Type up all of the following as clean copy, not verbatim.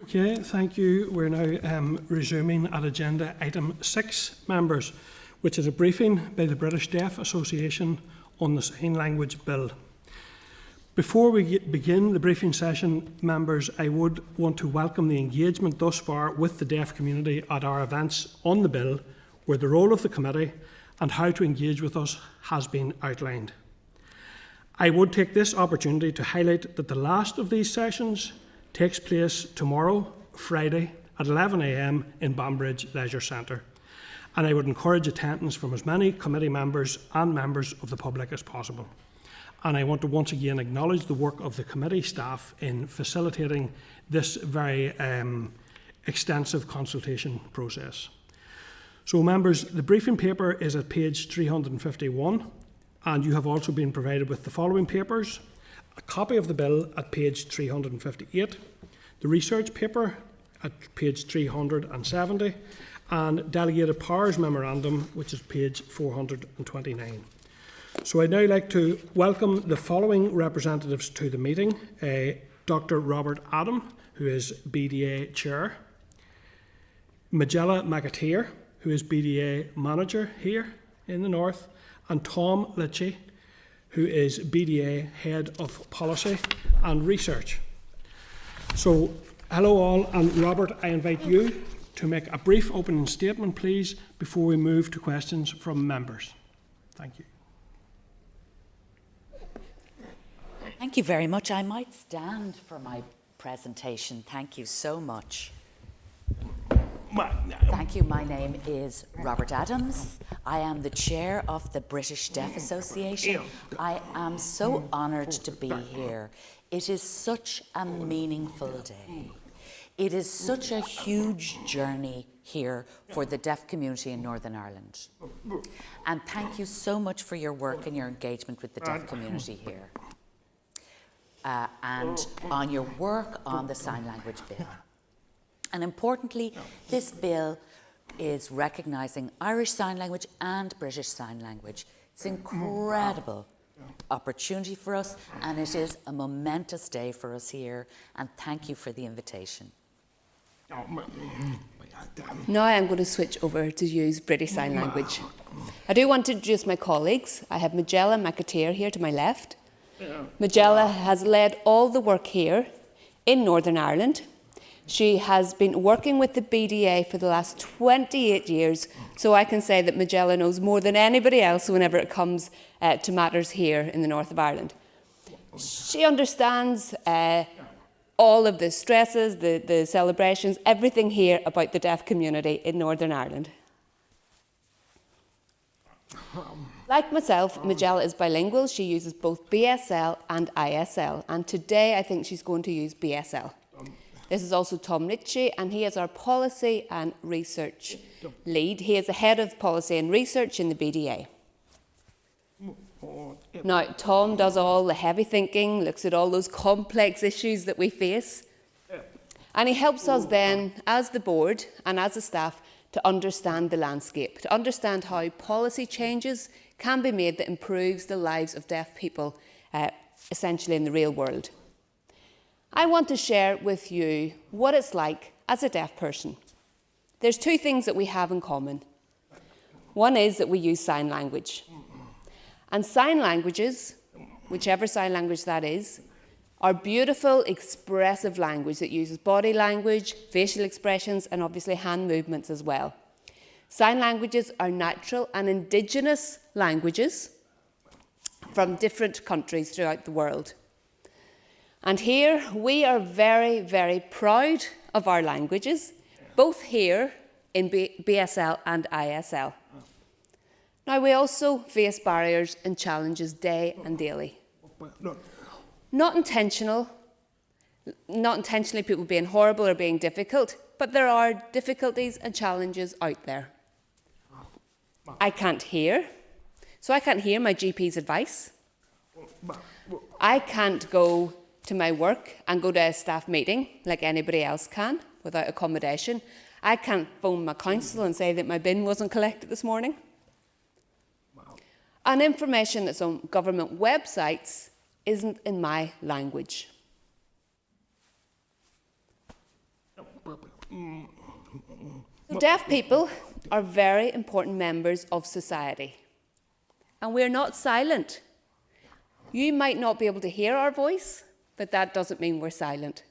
Okay, thank you. We're now resuming at agenda item 6, members, which is a briefing by the British Deaf Association on the Sign Language Bill. Before we begin the briefing session, members, I would want to welcome the engagement thus far with the deaf community at our events on the bill, where the role of the committee and how to engage with us has been outlined. I would take this opportunity to highlight that the last of these sessions takes place tomorrow, Friday, at 11 a.m. in Banbridge Leisure Centre, and I would encourage attendance from as many committee members and members of the public as possible. And I want to once again acknowledge the work of the committee staff in facilitating this very extensive consultation process. So members, the briefing paper is at page 351, and you have also been provided with the following papers: a copy of the bill at page 358, the research paper at page 370, and delegated powers memorandum, which is page 429. So I'd now like to welcome the following representatives to the meeting: Dr. Robert Adam, who is BDA Chair; Majella McAteer, who is BDA Manager here in the North; and Tom Litchie, who is BDA Head of Policy and Research. So, hello all, and Robert, I invite you to make a brief opening statement, please, before we move to questions from members. Thank you. Thank you very much. I might stand for my presentation. Thank you so much. Thank you. My name is Robert Adams. I am the chair of the British Deaf Association. I am so honoured to be here. It is such a meaningful day. It is such a huge journey here for the deaf community in Northern Ireland. And thank you so much for your work and your engagement with the deaf community here. And on your work on the Sign Language Bill. And importantly, this bill is recognising Irish Sign Language and British Sign Language. It's an incredible opportunity for us, and it is a momentous day for us here, and thank you for the invitation. Now I'm going to switch over to use British Sign Language. I do want to introduce my colleagues. I have Majella McAteer here to my left. Majella has led all the work here in Northern Ireland. She has been working with the BDA for the last 28 years, so I can say that Majella knows more than anybody else whenever it comes to matters here in the north of Ireland. She understands all of the stresses, the celebrations, everything here about the deaf community in Northern Ireland. Like myself, Majella is bilingual. She uses both BSL and ISL, and today I think she's going to use BSL. This is also Tom Litchie, and he is our policy and research lead. He is the head of policy and research in the BDA. Now, Tom does all the heavy thinking, looks at all those complex issues that we face, and he helps us then, as the board and as a staff, to understand the landscape, to understand how policy changes can be made that improves the lives of deaf people, essentially in the real world. I want to share with you what it's like as a deaf person. There's two things that we have in common. One is that we use sign language. And sign languages, whichever sign language that is, are beautiful, expressive language that uses body language, facial expressions, and obviously hand movements as well. Sign languages are natural and indigenous languages from different countries throughout the world. And here we are very, very proud of our languages, both here in BSL and ISL. Now, we also face barriers and challenges day and daily. Not intentionally people being horrible or being difficult, but there are difficulties and challenges out there. I can't hear, so I can't hear my GP's advice. I can't go to my work and go to a staff meeting like anybody else can without accommodation. I can't phone my council and say that my bin wasn't collected this morning. And information that's on government websites isn't in my language. So deaf people are very important members of society, and we're not silent. You might not be able to hear our voice, but that doesn't mean we're silent.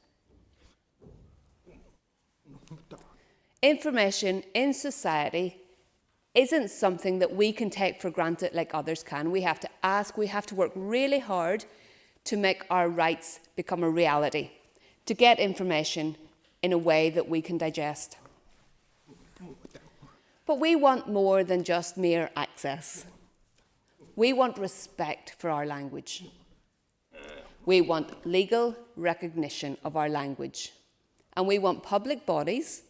Information in society isn't something that we can take for granted like others can. We have to ask, we have to work really hard to make our rights become a reality, to get information in a way that we can digest. But we want more than just mere access. We want respect for our language. We want legal recognition of our language. And we want public bodies,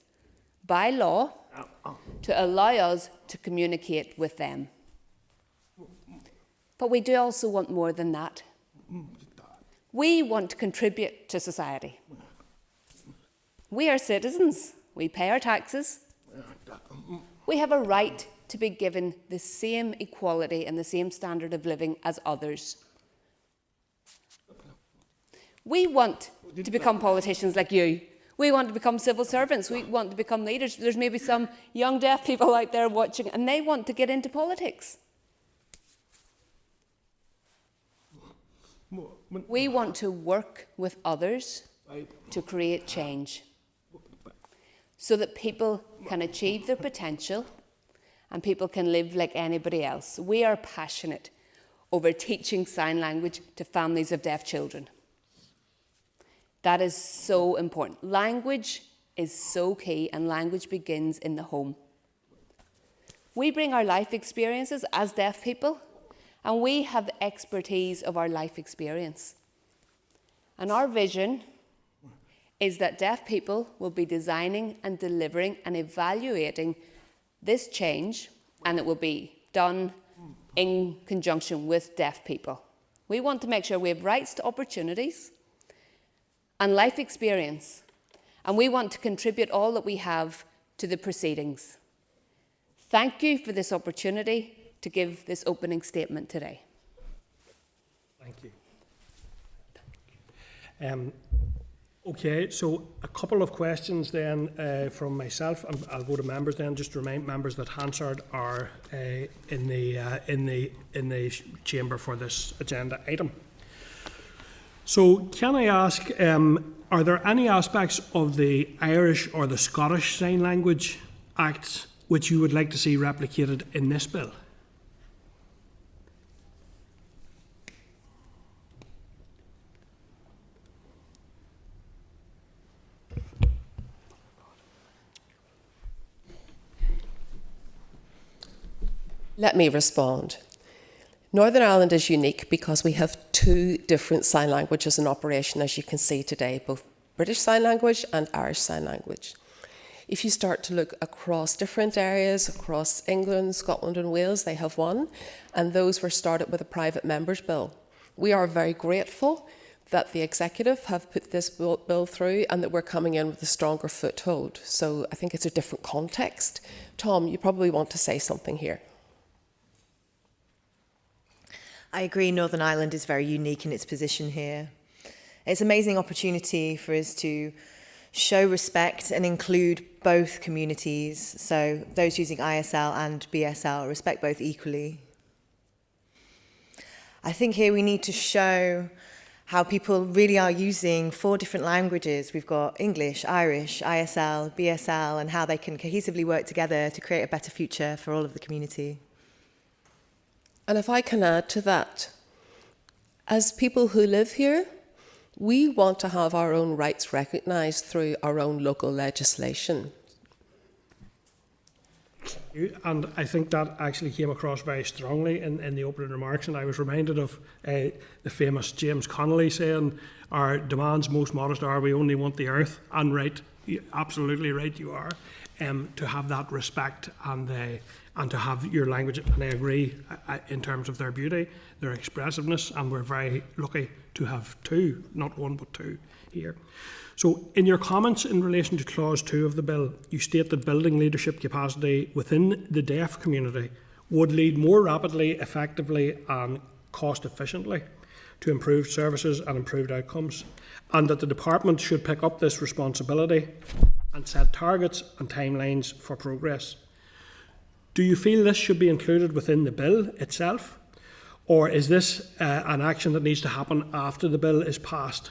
by law, to allow us to communicate with them. But we do also want more than that. We want to contribute to society. We are citizens. We pay our taxes. We have a right to be given the same equality and the same standard of living as others. We want to become politicians like you. We want to become civil servants. We want to become leaders. There's maybe some young deaf people out there watching and they want to get into politics. We want to work with others to create change so that people can achieve their potential and people can live like anybody else. We are passionate over teaching sign language to families of deaf children. That is so important. Language is so key, and language begins in the home. We bring our life experiences as deaf people, and we have the expertise of our life experience. And our vision is that deaf people will be designing and delivering and evaluating this change, and it will be done in conjunction with deaf people. We want to make sure we have rights to opportunities and life experience, and we want to contribute all that we have to the proceedings. Thank you for this opportunity to give this opening statement today. Thank you. Okay, so a couple of questions then from myself, and I'll go to members then, just to remind members that Hansard are in the chamber for this agenda item. So can I ask, are there any aspects of the Irish or the Scottish Sign Language Acts which you would like to see replicated in this bill? Let me respond. Northern Ireland is unique because we have two different sign languages in operation, as you can see today, both British Sign Language and Irish Sign Language. If you start to look across different areas, across England, Scotland and Wales, they have one, and those were started with a private members bill. We are very grateful that the executive have put this bill through and that we're coming in with a stronger foothold. So I think it's a different context. Tom, you probably want to say something here. I agree, Northern Ireland is very unique in its position here. It's an amazing opportunity for us to show respect and include both communities, so those using ISL and BSL respect both equally. I think here we need to show how people really are using 4 different languages. We've got English, Irish, ISL, BSL, and how they can cohesively work together to create a better future for all of the community. And if I can add to that, as people who live here, we want to have our own rights recognised through our own local legislation. And I think that actually came across very strongly in the opening remarks, and I was reminded of the famous James Connolly saying, our demands most modest are, we only want the earth, and right, absolutely right you are, to have that respect and to have your language, and I agree in terms of their beauty, their expressiveness, and we're very lucky to have 2, not 1 but 2 here. So in your comments in relation to clause 2 of the bill, you state that building leadership capacity within the deaf community would lead more rapidly, effectively and cost efficiently to improved services and improved outcomes, and that the department should pick up this responsibility and set targets and timelines for progress. Do you feel this should be included within the bill itself, or is this an action that needs to happen after the bill is passed?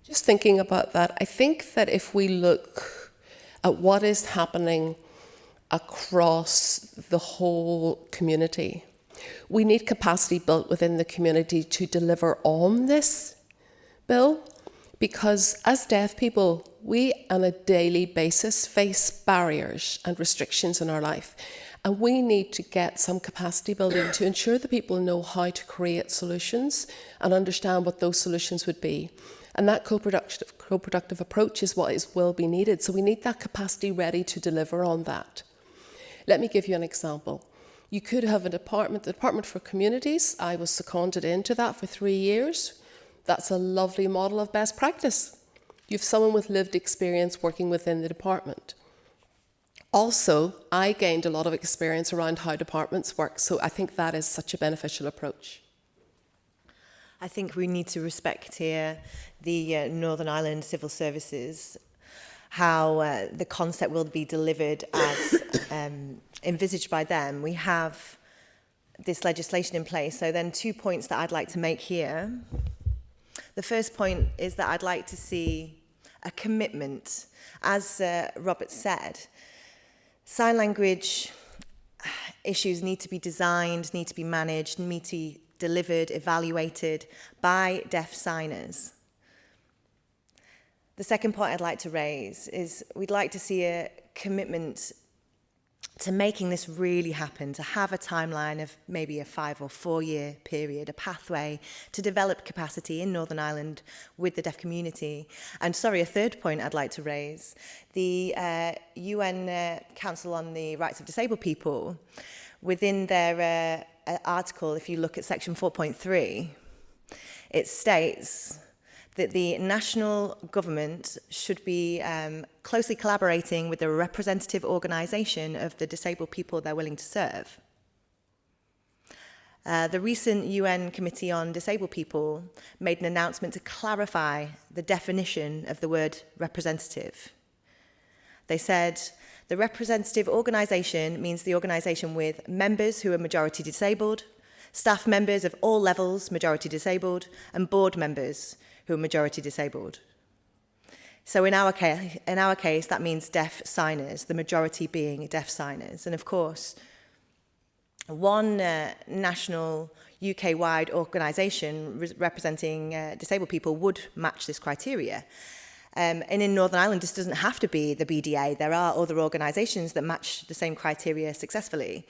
Just thinking about that, I think that if we look at what is happening across the whole community, we need capacity built within the community to deliver on this bill, because as deaf people, we on a daily basis face barriers and restrictions in our life. And we need to get some capacity building to ensure that people know how to create solutions and understand what those solutions would be. And that co-productive approach is what will be needed. So we need that capacity ready to deliver on that. Let me give you an example. You could have a department, the Department for Communities. I was seconded into that for 3 years. That's a lovely model of best practice. You have someone with lived experience working within the department. Also, I gained a lot of experience around how departments work, so I think that is such a beneficial approach. I think we need to respect here the Northern Ireland Civil Services, how the concept will be delivered as envisaged by them. We have this legislation in place. So then 2 points that I'd like to make here. The first point is that I'd like to see a commitment. As Robert said, sign language issues need to be designed, need to be managed, need to be delivered, evaluated by deaf signers. The second point I'd like to raise is we'd like to see a commitment to making this really happen, to have a timeline of maybe a 5 or 4 year period, a pathway to develop capacity in Northern Ireland with the deaf community. And sorry, a third point I'd like to raise, the UN Council on the Rights of Disabled People, within their article, if you look at section 4.3, it states that the national government should be closely collaborating with the representative organisation of the disabled people they're willing to serve. The recent UN Committee on Disabled People made an announcement to clarify the definition of the word representative. They said, the representative organisation means the organisation with members who are majority disabled, staff members of all levels majority disabled, and board members who are majority disabled. So in our case, that means deaf signers, the majority being deaf signers. And of course, one national UK-wide organisation representing disabled people would match this criteria. And in Northern Ireland, this doesn't have to be the BDA. There are other organisations that match the same criteria successfully.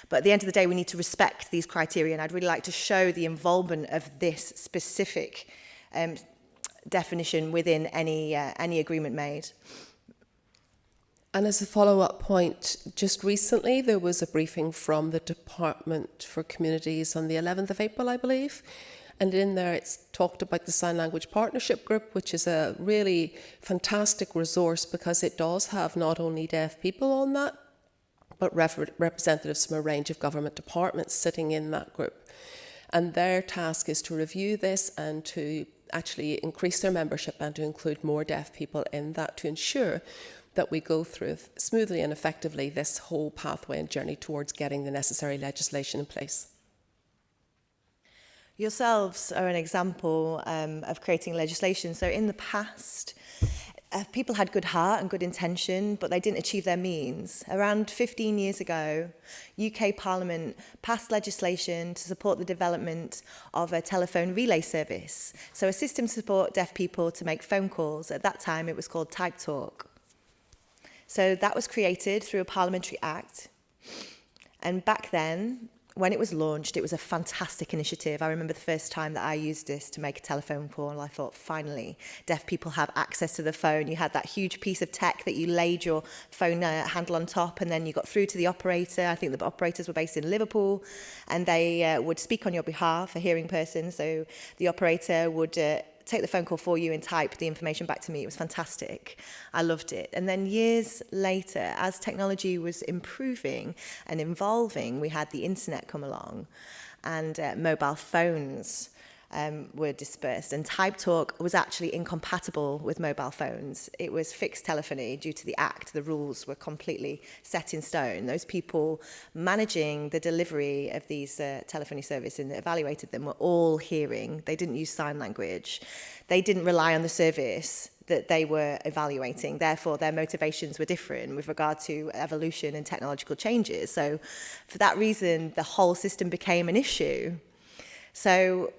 But at the end of the day, we need to respect these criteria, and I'd really like to show the involvement of this specific definition within any agreement made. And as a follow-up point, just recently there was a briefing from the Department for Communities on the 11th of April, I believe. And in there it's talked about the Sign Language Partnership Group, which is a really fantastic resource because it does have not only deaf people on that, but representatives from a range of government departments sitting in that group. And their task is to review this and to actually increase their membership and to include more deaf people in that to ensure that we go through smoothly and effectively this whole pathway and journey towards getting the necessary legislation in place. Yourselves are an example of creating legislation. So in the past, people had good heart and good intention, but they didn't achieve their means. Around 15 years ago, UK Parliament passed legislation to support the development of a telephone relay service. So a system to support deaf people to make phone calls. At that time, it was called Type Talk. So that was created through a parliamentary act. And back then, when it was launched, it was a fantastic initiative. I remember the first time that I used this to make a telephone call, and I thought, finally, deaf people have access to the phone. You had that huge piece of tech that you laid your phone handle on top, and then you got through to the operator. I think the operators were based in Liverpool, and they would speak on your behalf, a hearing person. So the operator would take the phone call for you and type the information back to me. It was fantastic. I loved it. And then years later, as technology was improving and evolving, we had the internet come along, and mobile phones were dispersed, and Type Talk was actually incompatible with mobile phones. It was fixed telephony due to the Act. The rules were completely set in stone. Those people managing the delivery of these telephony services and evaluated them were all hearing. They didn't use sign language. They didn't rely on the service that they were evaluating. Therefore, their motivations were different with regard to evolution and technological changes. So for that reason, the whole system became an issue. So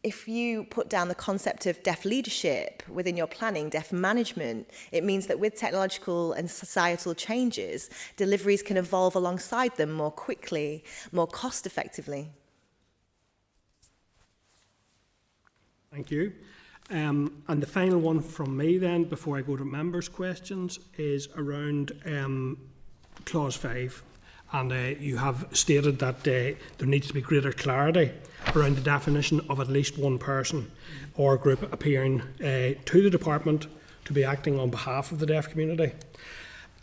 if you put down the concept of deaf leadership within your planning, deaf management, it means that with technological and societal changes, deliveries can evolve alongside them more quickly, more cost effectively. Thank you. And the final one from me then, before I go to members' questions, is around Clause 5. And you have stated that there needs to be greater clarity around the definition of at least one person or group appearing to the department to be acting on behalf of the deaf community.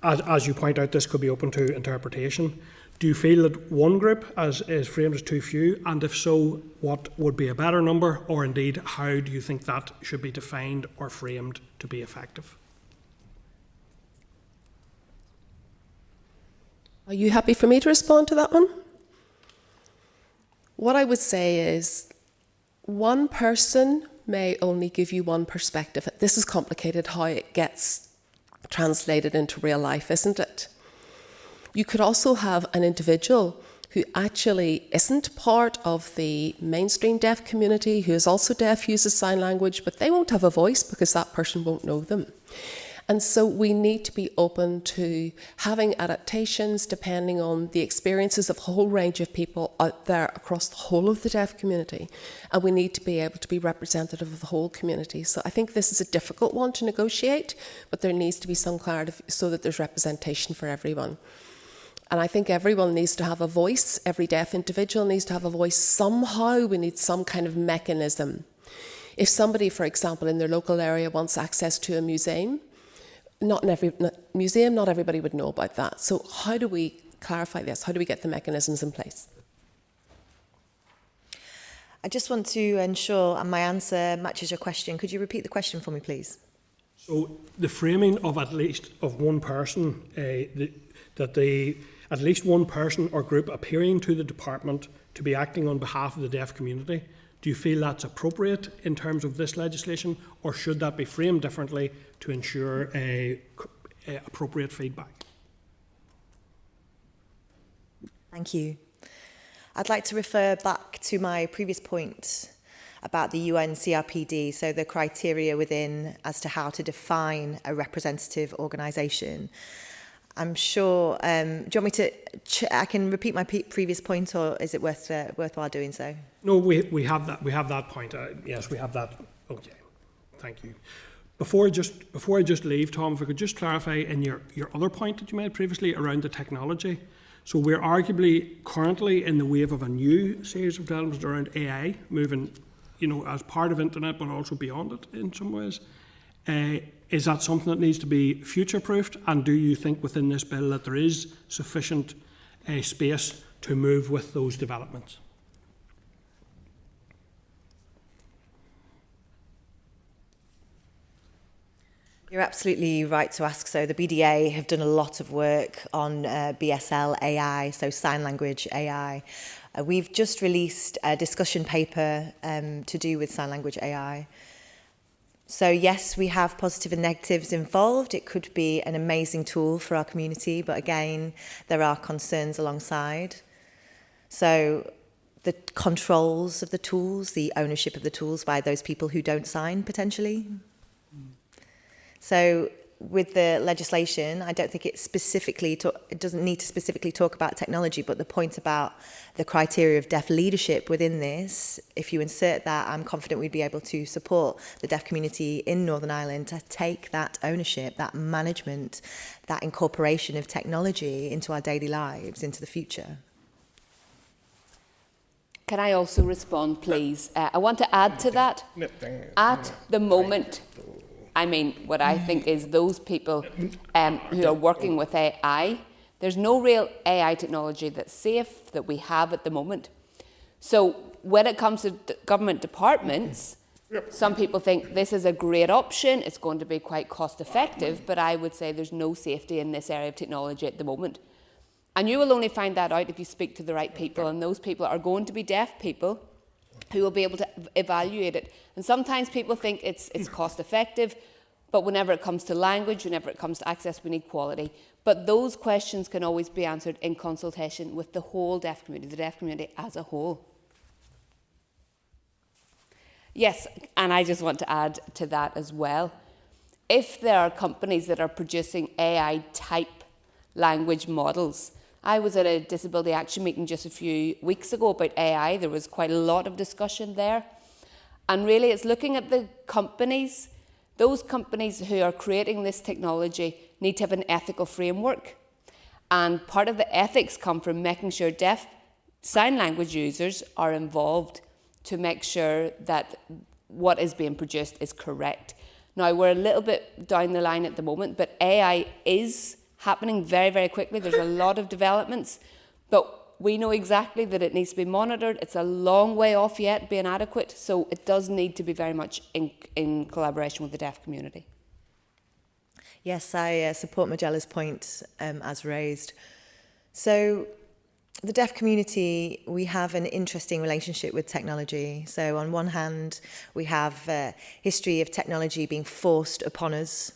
As you point out, this could be open to interpretation. Do you feel that one group is framed as too few? And if so, what would be a better number? Or indeed, how do you think that should be defined or framed to be effective? Are you happy for me to respond to that one? What I would say is one person may only give you one perspective. This is complicated how it gets translated into real life, isn't it? You could also have an individual who actually isn't part of the mainstream deaf community, who is also deaf, uses sign language, but they won't have a voice because that person won't know them. And so we need to be open to having adaptations depending on the experiences of a whole range of people out there across the whole of the deaf community. And we need to be able to be representative of the whole community. So I think this is a difficult one to negotiate, but there needs to be some clarity so that there's representation for everyone. And I think everyone needs to have a voice. Every deaf individual needs to have a voice somehow. We need some kind of mechanism. If somebody, for example, in their local area wants access to a museum, not everybody would know about that. So how do we clarify this? How do we get the mechanisms in place? I just want to ensure my answer matches your question. Could you repeat the question for me, please? So the framing of at least of one person, at least one person or group appearing to the department to be acting on behalf of the deaf community, do you feel that's appropriate in terms of this legislation, or should that be framed differently to ensure appropriate feedback? Thank you. I'd like to refer back to my previous point about the UN CRPD, so the criteria within as to how to define a representative organisation. I'm sure, do you want me to, I can repeat my previous point, or is it worthwhile doing so? No, we have that point. Yes, we have that. Okay, thank you. Before I just leave, Tom, if I could just clarify in your other point that you made previously around the technology. So we're arguably currently in the wave of a new series of developments around AI, moving, as part of internet, but also beyond it in some ways. Is that something that needs to be future-proofed? And do you think within this bill that there is sufficient space to move with those developments? You're absolutely right to ask so. The BDA have done a lot of work on BSL AI, so sign language AI. We've just released a discussion paper to do with sign language AI. So yes, we have positive and negatives involved. It could be an amazing tool for our community, but again, there are concerns alongside. So the controls of the tools, the ownership of the tools by those people who don't sign, potentially. So with the legislation, I don't think it doesn't need to specifically talk about technology, but the point about the criteria of deaf leadership within this, if you insert that, I'm confident we'd be able to support the deaf community in Northern Ireland to take that ownership, that management, that incorporation of technology into our daily lives, into the future. Can I also respond, please? I want to add to that. At the moment, I mean, what I think is those people who are working with AI, there's no real AI technology that's safe that we have at the moment. So when it comes to government departments, some people think this is a great option, it's going to be quite cost effective, but I would say there's no safety in this area of technology at the moment. And you will only find that out if you speak to the right people, and those people are going to be deaf people who will be able to evaluate it. And sometimes people think it's cost effective, but whenever it comes to language, whenever it comes to access, we need quality. But those questions can always be answered in consultation with the whole deaf community, the deaf community as a whole. Yes, and I just want to add to that as well. If there are companies that are producing AI type language models, I was at a disability action meeting just a few weeks ago about AI. There was quite a lot of discussion there. And really it's looking at the companies. Those companies who are creating this technology need to have an ethical framework. And part of the ethics come from making sure deaf sign language users are involved to make sure that what is being produced is correct. Now, we're a little bit down the line at the moment, but AI is happening very, very quickly. There's a lot of developments, but we know exactly that it needs to be monitored. It's a long way off yet being adequate, so it does need to be very much in collaboration with the deaf community. Yes, I support Majella's point as raised. So the deaf community, we have an interesting relationship with technology. So on one hand, we have a history of technology being forced upon us,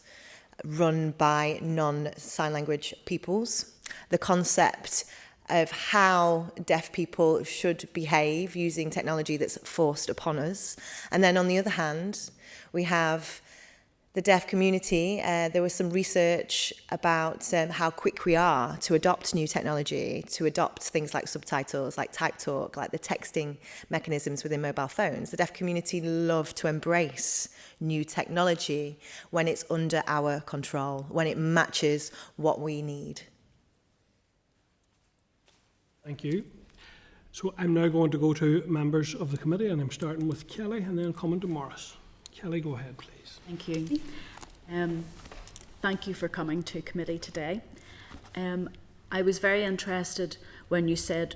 run by non-sign language peoples. The concept of how deaf people should behave using technology that's forced upon us. And then on the other hand, we have the deaf community. There was some research about how quick we are to adopt new technology, to adopt things like subtitles, like type talk, like the texting mechanisms within mobile phones. The deaf community love to embrace new technology when it's under our control, when it matches what we need. Thank you. So I'm now going to go to members of the committee, and I'm starting with Kelly and then coming to Morris. Kelly, go ahead, please. Thank you. Thank you for coming to committee today. I was very interested when you said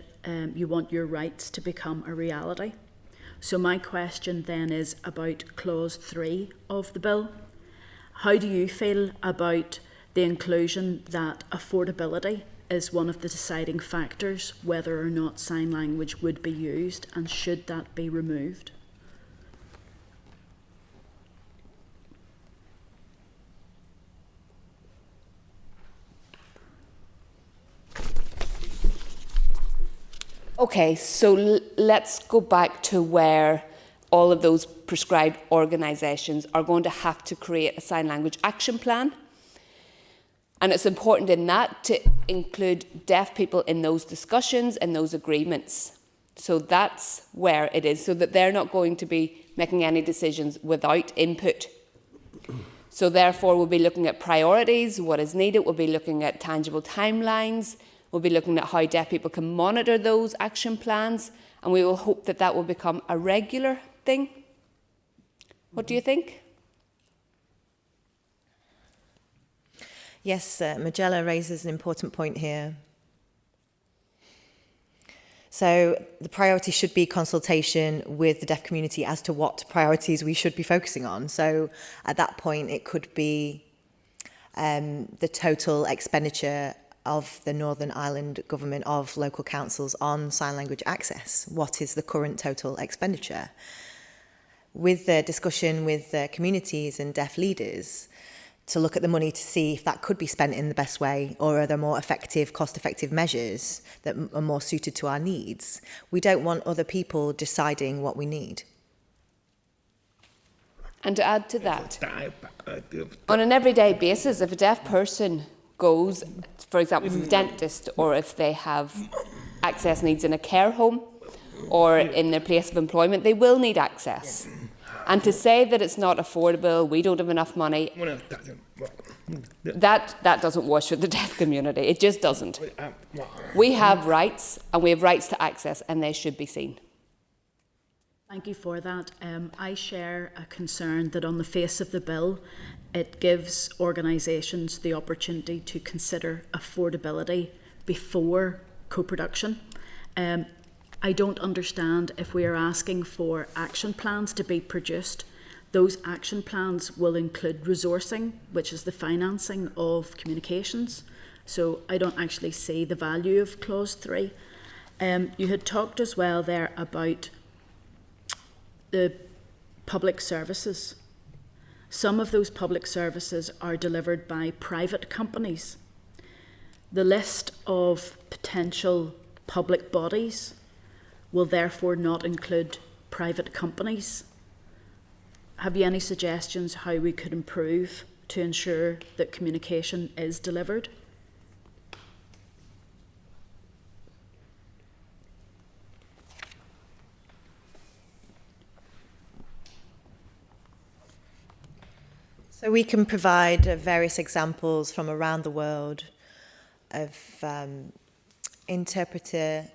you want your rights to become a reality. So my question then is about clause 3 of the bill. How do you feel about the inclusion that affordability is one of the deciding factors whether or not sign language would be used, and should that be removed? Okay, so let's go back to where all of those prescribed organisations are going to have to create a sign language action plan. And it's important in that to include deaf people in those discussions and those agreements. So that's where it is, so that they're not going to be making any decisions without input. So therefore, we'll be looking at priorities, what is needed, we'll be looking at tangible timelines, we'll be looking at how deaf people can monitor those action plans, and we will hope that that will become a regular thing. What do you think? Yes, Majella raises an important point here. So the priority should be consultation with the deaf community as to what priorities we should be focusing on. So at that point, it could be the total expenditure of the Northern Ireland Government, of local councils on sign language access. What is the current total expenditure? With the discussion with the communities and deaf leaders, to look at the money to see if that could be spent in the best way, or are there more effective, cost-effective measures that are more suited to our needs. We don't want other people deciding what we need. And to add to that, on an everyday basis, if a deaf person goes, for example, to the dentist, or if they have access needs in a care home or in their place of employment, they will need access. And to say that it's not affordable, we don't have enough money, that doesn't wash with the deaf community. It just doesn't. We have rights, and we have rights to access, and they should be seen. Thank you for that. I share a concern that on the face of the bill, it gives organisations the opportunity to consider affordability before co-production. I don't understand if we are asking for action plans to be produced. Those action plans will include resourcing, which is the financing of communications. So I don't actually see the value of clause 3. You had talked as well there about the public services. Some of those public services are delivered by private companies. The list of potential public bodies will therefore not include private companies. Have you any suggestions how we could improve to ensure that communication is delivered? So we can provide various examples from around the world of interpreter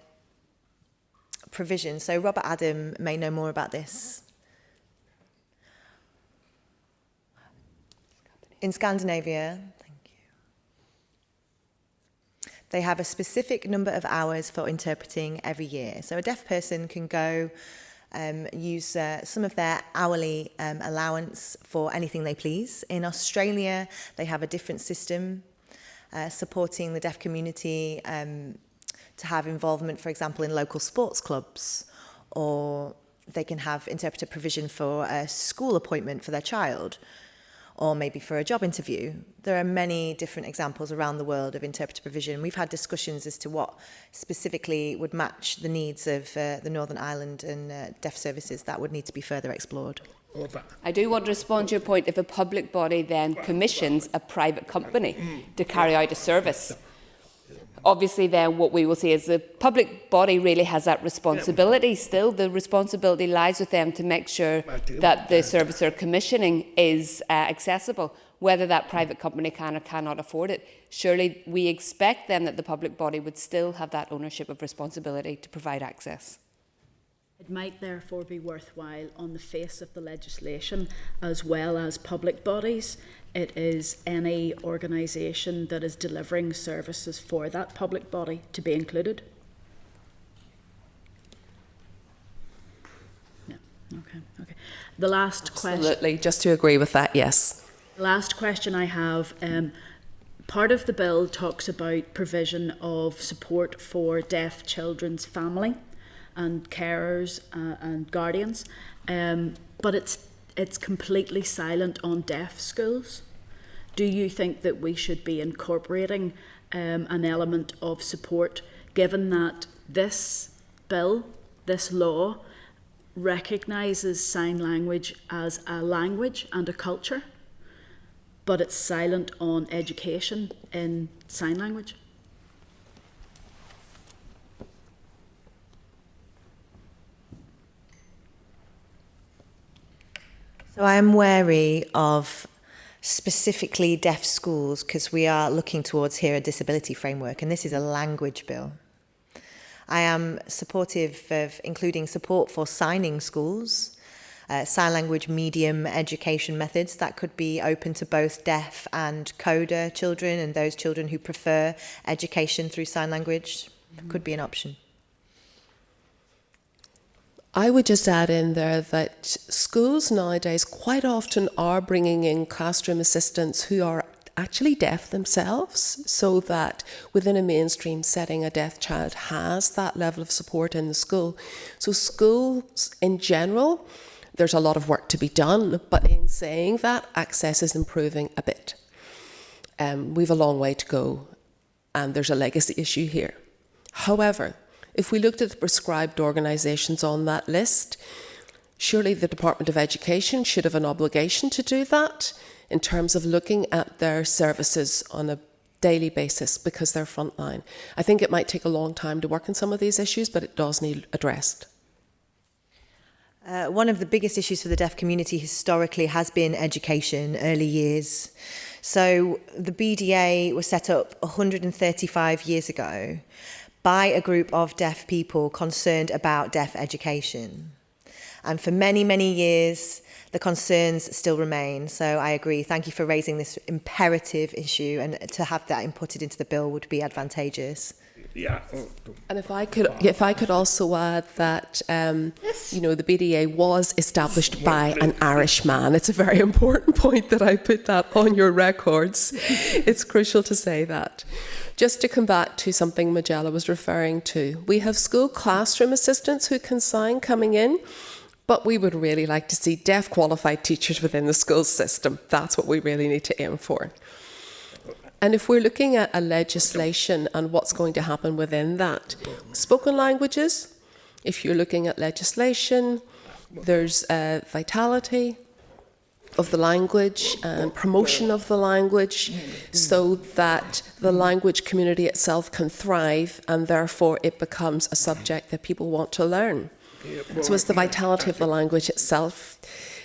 provision. So Robert Adam may know more about this. In Scandinavia, thank you, they have a specific number of hours for interpreting every year. So a deaf person can go use some of their hourly allowance for anything they please. In Australia, they have a different system supporting the deaf community to have involvement, for example, in local sports clubs, or they can have interpreter provision for a school appointment for their child, or maybe for a job interview. There are many different examples around the world of interpreter provision. We've had discussions as to what specifically would match the needs of the Northern Ireland and deaf services. That would need to be further explored. I do want to respond to your point. If a public body then commissions a private company to carry out a service, obviously then what we will see is the public body really has that responsibility still. The responsibility lies with them to make sure that the service they're commissioning is accessible, whether that private company can or cannot afford it. Surely we expect then that the public body would still have that ownership of responsibility to provide access. It might therefore be worthwhile on the face of the legislation, as well as public bodies, it is any organisation that is delivering services for that public body to be included. Yeah. Okay. The last question. Absolutely, just to agree with that, yes. The last question I have. Part of the bill talks about provision of support for deaf children's family and carers and guardians, but it's completely silent on deaf schools. Do you think that we should be incorporating an element of support, given that this bill, this law, recognises sign language as a language and a culture, but it's silent on education in sign language? So I am wary of specifically deaf schools because we are looking towards here a disability framework, and this is a language bill. I am supportive of including support for signing schools, sign language medium education methods that could be open to both deaf and coder children, and those children who prefer education through sign language could be an option. I would just add in there that schools nowadays quite often are bringing in classroom assistants who are actually deaf themselves, so that within a mainstream setting a deaf child has that level of support in the school. So schools in general, there's a lot of work to be done, but in saying that, access is improving a bit. We've a long way to go, and there's a legacy issue here. However, if we looked at the prescribed organisations on that list, surely the Department of Education should have an obligation to do that in terms of looking at their services on a daily basis, because they're frontline. I think it might take a long time to work on some of these issues, but it does need addressed. One of the biggest issues for the deaf community historically has been education, early years. So the BDA was set up 135 years ago by a group of deaf people concerned about deaf education. And for many, many years, the concerns still remain. So I agree. Thank you for raising this imperative issue, and to have that inputted into the bill would be advantageous. And if I could also add that, the BDA was established by an Irish man. It's a very important point that I put that on your records. It's crucial to say that. Just to come back to something Magella was referring to, we have school classroom assistants who can sign coming in, but we would really like to see deaf qualified teachers within the school system. That's what we really need to aim for. And if we're looking at a legislation and what's going to happen within that, spoken languages, if you're looking at legislation, there's vitality of the language and promotion of the language so that the language community itself can thrive, and therefore it becomes a subject that people want to learn. So it's the vitality of the language itself.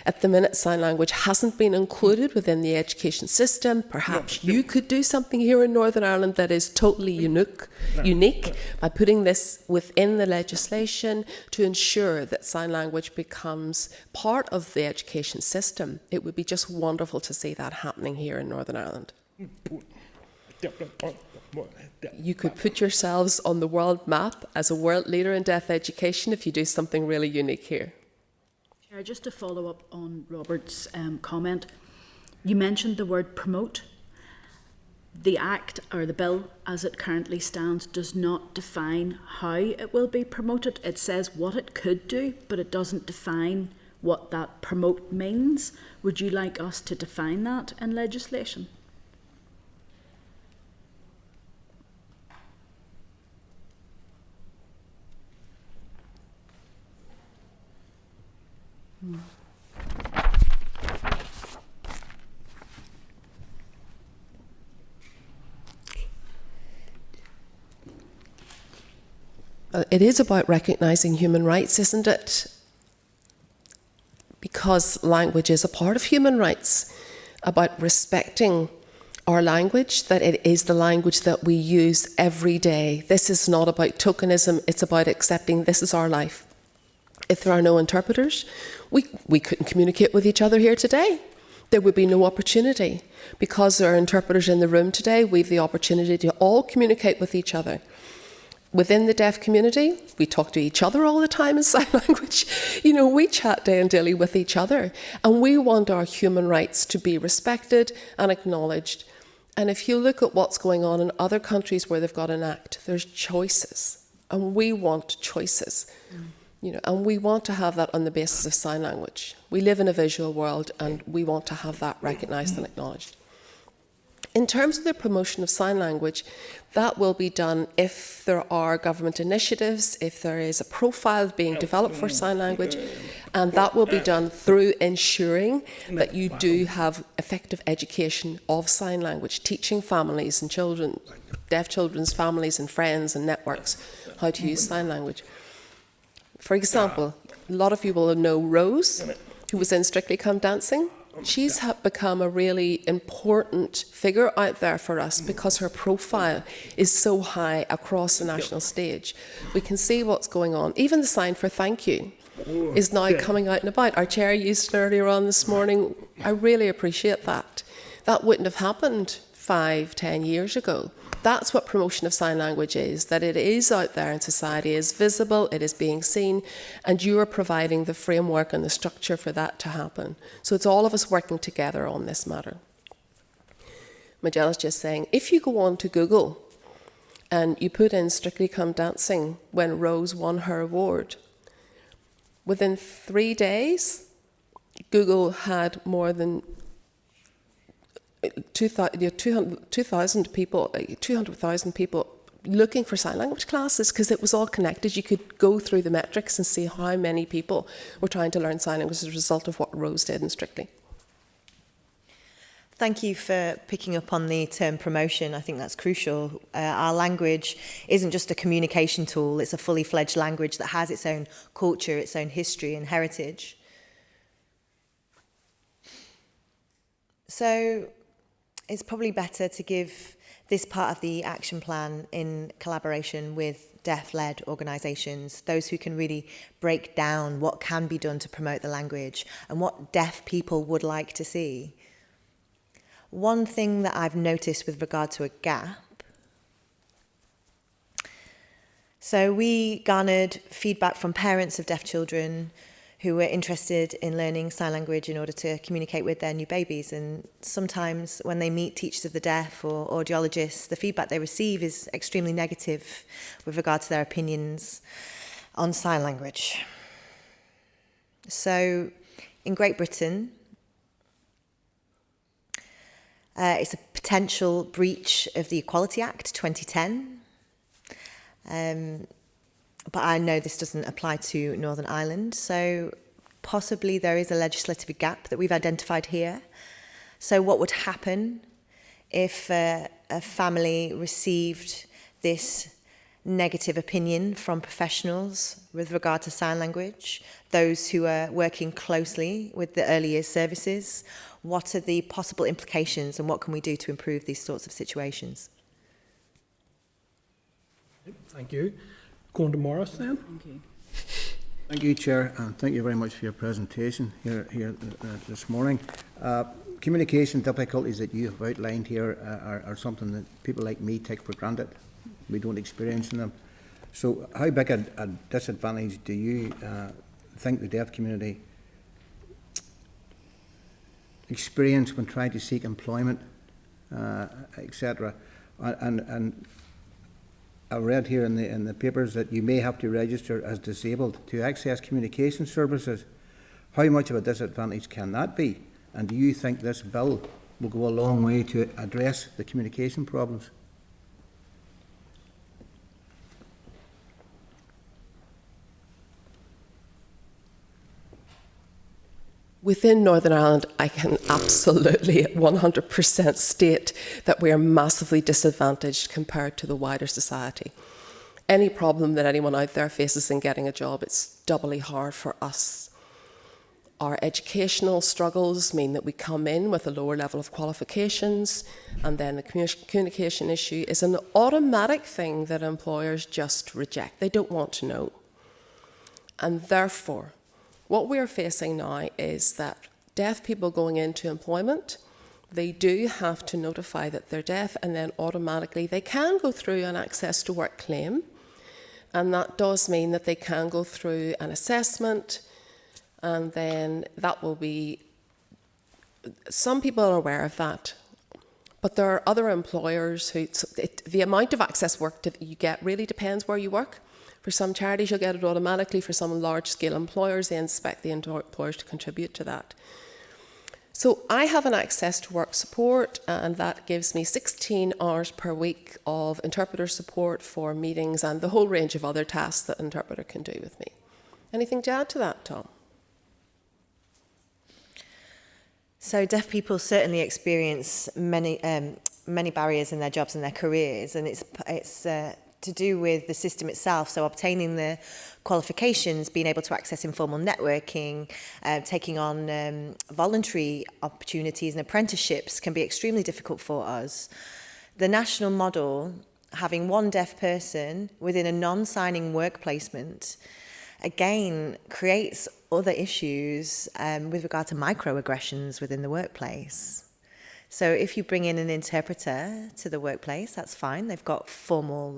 At the minute, sign language hasn't been included within the education system. Perhaps you could do something here in Northern Ireland that is totally unique by putting this within the legislation to ensure that sign language becomes part of the education system. It would be just wonderful to see that happening here in Northern Ireland. You could put yourselves on the world map as a world leader in deaf education if you do something really unique here. Chair, just to follow up on Robert's comment, you mentioned the word promote. The Act, or the bill as it currently stands, does not define how it will be promoted. It says what it could do, but it doesn't define what that promote means. Would you like us to define that in legislation? It is about recognising human rights, isn't it? Because language is a part of human rights, about respecting our language, that it is the language that we use every day. This is not about tokenism, it's about accepting this is our life. If there are no interpreters, we couldn't communicate with each other here today. There would be no opportunity. Because there are interpreters in the room today, we have the opportunity to all communicate with each other. Within the deaf community, we talk to each other all the time in sign language. We chat day and daily with each other, and we want our human rights to be respected and acknowledged. And if you look at what's going on in other countries where they've got an act, there's choices, and we want choices. And we want to have that on the basis of sign language. We live in a visual world, and we want to have that recognised and acknowledged. In terms of the promotion of sign language, that will be done if there are government initiatives, if there is a profile being developed for sign language, and that will be done through ensuring that you do have effective education of sign language, teaching families and children, deaf children's families and friends and networks how to use sign language. For example, a lot of you will know Rose, who was in Strictly Come Dancing. She's become a really important figure out there for us because her profile is so high across the national stage. We can see what's going on. Even the sign for thank you is now coming out and about. Our chair used it earlier on this morning. I really appreciate that. That wouldn't have happened 5-10 years ago. That's what promotion of sign language is, that it is out there in society, it is visible, it is being seen, and you are providing the framework and the structure for that to happen. So it's all of us working together on this matter. Magella's just saying, if you go on to Google and you put in Strictly Come Dancing when Rose won her award, within 3 days, Google had more than 200,000 people looking for sign language classes because it was all connected. You could go through the metrics and see how many people were trying to learn sign language as a result of what Rose did in Strictly. Thank you for picking up on the term promotion. I think that's crucial. Our language isn't just a communication tool, it's a fully fledged language that has its own culture, its own history and heritage. So it's probably better to give this part of the action plan in collaboration with deaf-led organisations, those who can really break down what can be done to promote the language and what deaf people would like to see. One thing that I've noticed with regard to a gap, so we garnered feedback from parents of deaf children who were interested in learning sign language in order to communicate with their new babies. And sometimes when they meet teachers of the deaf or audiologists, the feedback they receive is extremely negative with regard to their opinions on sign language. So in Great Britain, it's a potential breach of the Equality Act 2010. But I know this doesn't apply to Northern Ireland, so possibly there is a legislative gap that we've identified here. So what would happen if a family received this negative opinion from professionals with regard to sign language, those who are working closely with the early years services? What are the possible implications and what can we do to improve these sorts of situations? Thank you. Going to Morris then. Thank you. Thank you, Chair, and thank you very much for your presentation here this morning. Communication difficulties that you have outlined here are something that people like me take for granted. We don't experience them. So how big a disadvantage do you think the deaf community experience when trying to seek employment, etc.? And I read here in the papers that you may have to register as disabled to access communication services. How much of a disadvantage can that be? And do you think this bill will go a long way to address the communication problems? Within Northern Ireland, I can absolutely 100% state that we are massively disadvantaged compared to the wider society. Any problem that anyone out there faces in getting a job, it's doubly hard for us. Our educational struggles mean that we come in with a lower level of qualifications, and then the communication issue is an automatic thing that employers just reject. They don't want to know. And therefore, what we are facing now is that deaf people going into employment, they do have to notify that they're deaf, and then automatically they can go through an access to work claim. And that does mean that they can go through an assessment, and then that will be, some people are aware of that, but there are other employers who, the amount of access work that you get really depends where you work. For some charities, you'll get it automatically. For some large-scale employers, they expect the employers to contribute to that. So I have an access to work support, and that gives me 16 hours per week of interpreter support for meetings and the whole range of other tasks that an interpreter can do with me. Anything to add to that, Tom? So deaf people certainly experience many barriers in their jobs and their careers, and it's to do with the system itself. So obtaining the qualifications, being able to access informal networking, taking on voluntary opportunities and apprenticeships can be extremely difficult for us. The national model, having one deaf person within a non-signing work placement, again creates other issues with regard to microaggressions within the workplace. So if you bring in an interpreter to the workplace, that's fine. They've got formal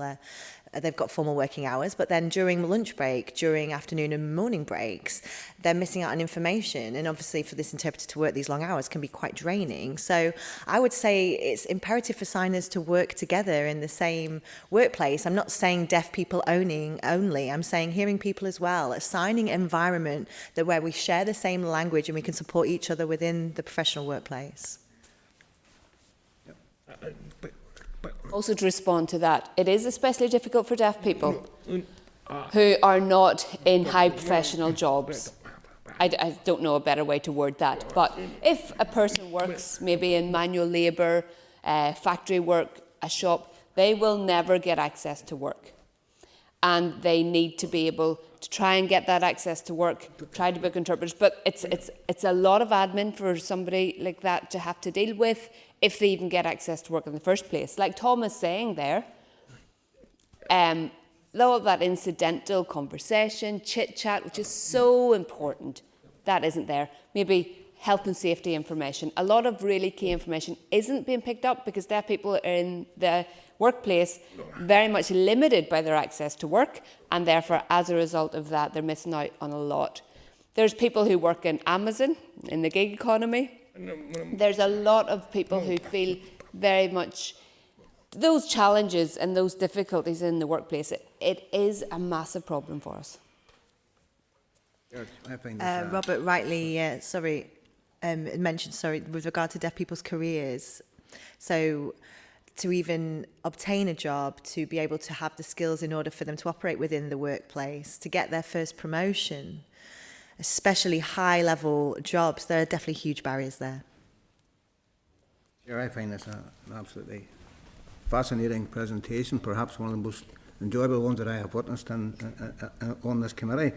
working hours, but then during lunch break, during afternoon and morning breaks, they're missing out on information. And obviously for this interpreter to work these long hours can be quite draining. So I would say it's imperative for signers to work together in the same workplace. I'm not saying deaf people only, I'm saying hearing people as well. A signing environment that where we share the same language and we can support each other within the professional workplace. Also, to respond to that, it is especially difficult for deaf people who are not in high professional jobs. I don't know a better way to word that, but if a person works maybe in manual labour, factory work, a shop, they will never get access to work. And they need to be able to try and get that access to work, try to book interpreters. But it's a lot of admin for somebody like that to have to deal with. if they even get access to work in the first place. Like Tom is saying there, all of that incidental conversation, chit-chat, which is so important, that isn't there. Maybe health and safety information. A lot of really key information isn't being picked up because deaf people are in the workplace very much limited by their access to work, and therefore, as a result of that, they're missing out on a lot. There's people who work in Amazon, in the gig economy. There's a lot of people who feel very much those challenges and those difficulties in the workplace. It is a massive problem for us. I find this, Robert rightly, mentioned, with regard to deaf people's careers. So to even obtain a job, to be able to have the skills in order for them to operate within the workplace, to get their first promotion, especially high-level jobs, there are definitely huge barriers there. Chair, I find this an absolutely fascinating presentation, perhaps one of the most enjoyable ones that I have witnessed on this committee.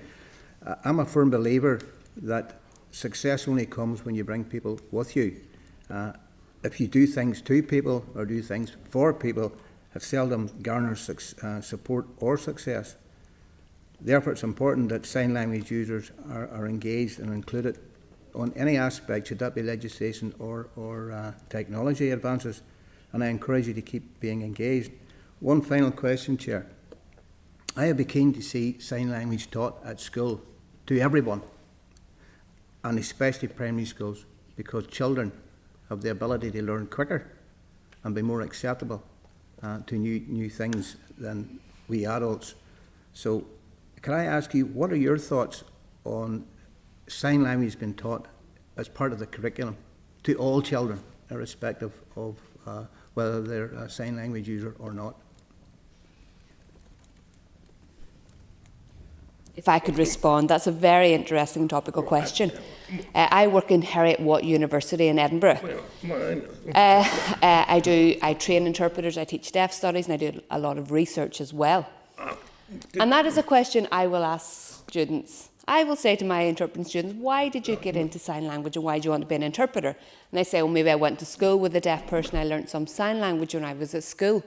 I'm a firm believer that success only comes when you bring people with you. If you do things to people or do things for people, it seldom garners support or success. Therefore, it's important that sign language users are engaged and included on any aspect, should that be legislation or technology advances, and I encourage you to keep being engaged. One final question, Chair. I would be keen to see sign language taught at school to everyone, and especially primary schools, because children have the ability to learn quicker and be more acceptable to new things than we adults. So can I ask you, what are your thoughts on sign language being taught as part of the curriculum to all children, irrespective of whether they're a sign language user or not? If I could respond, that's a very interesting topical question. I work in Heriot Watt University in Edinburgh. I train interpreters, I teach deaf studies, and I do a lot of research as well. And that is a question I will ask students. I will say to my interpreting students, why did you get into sign language and why do you want to be an interpreter? And they say, well, maybe I went to school with a deaf person, I learned some sign language when I was at school.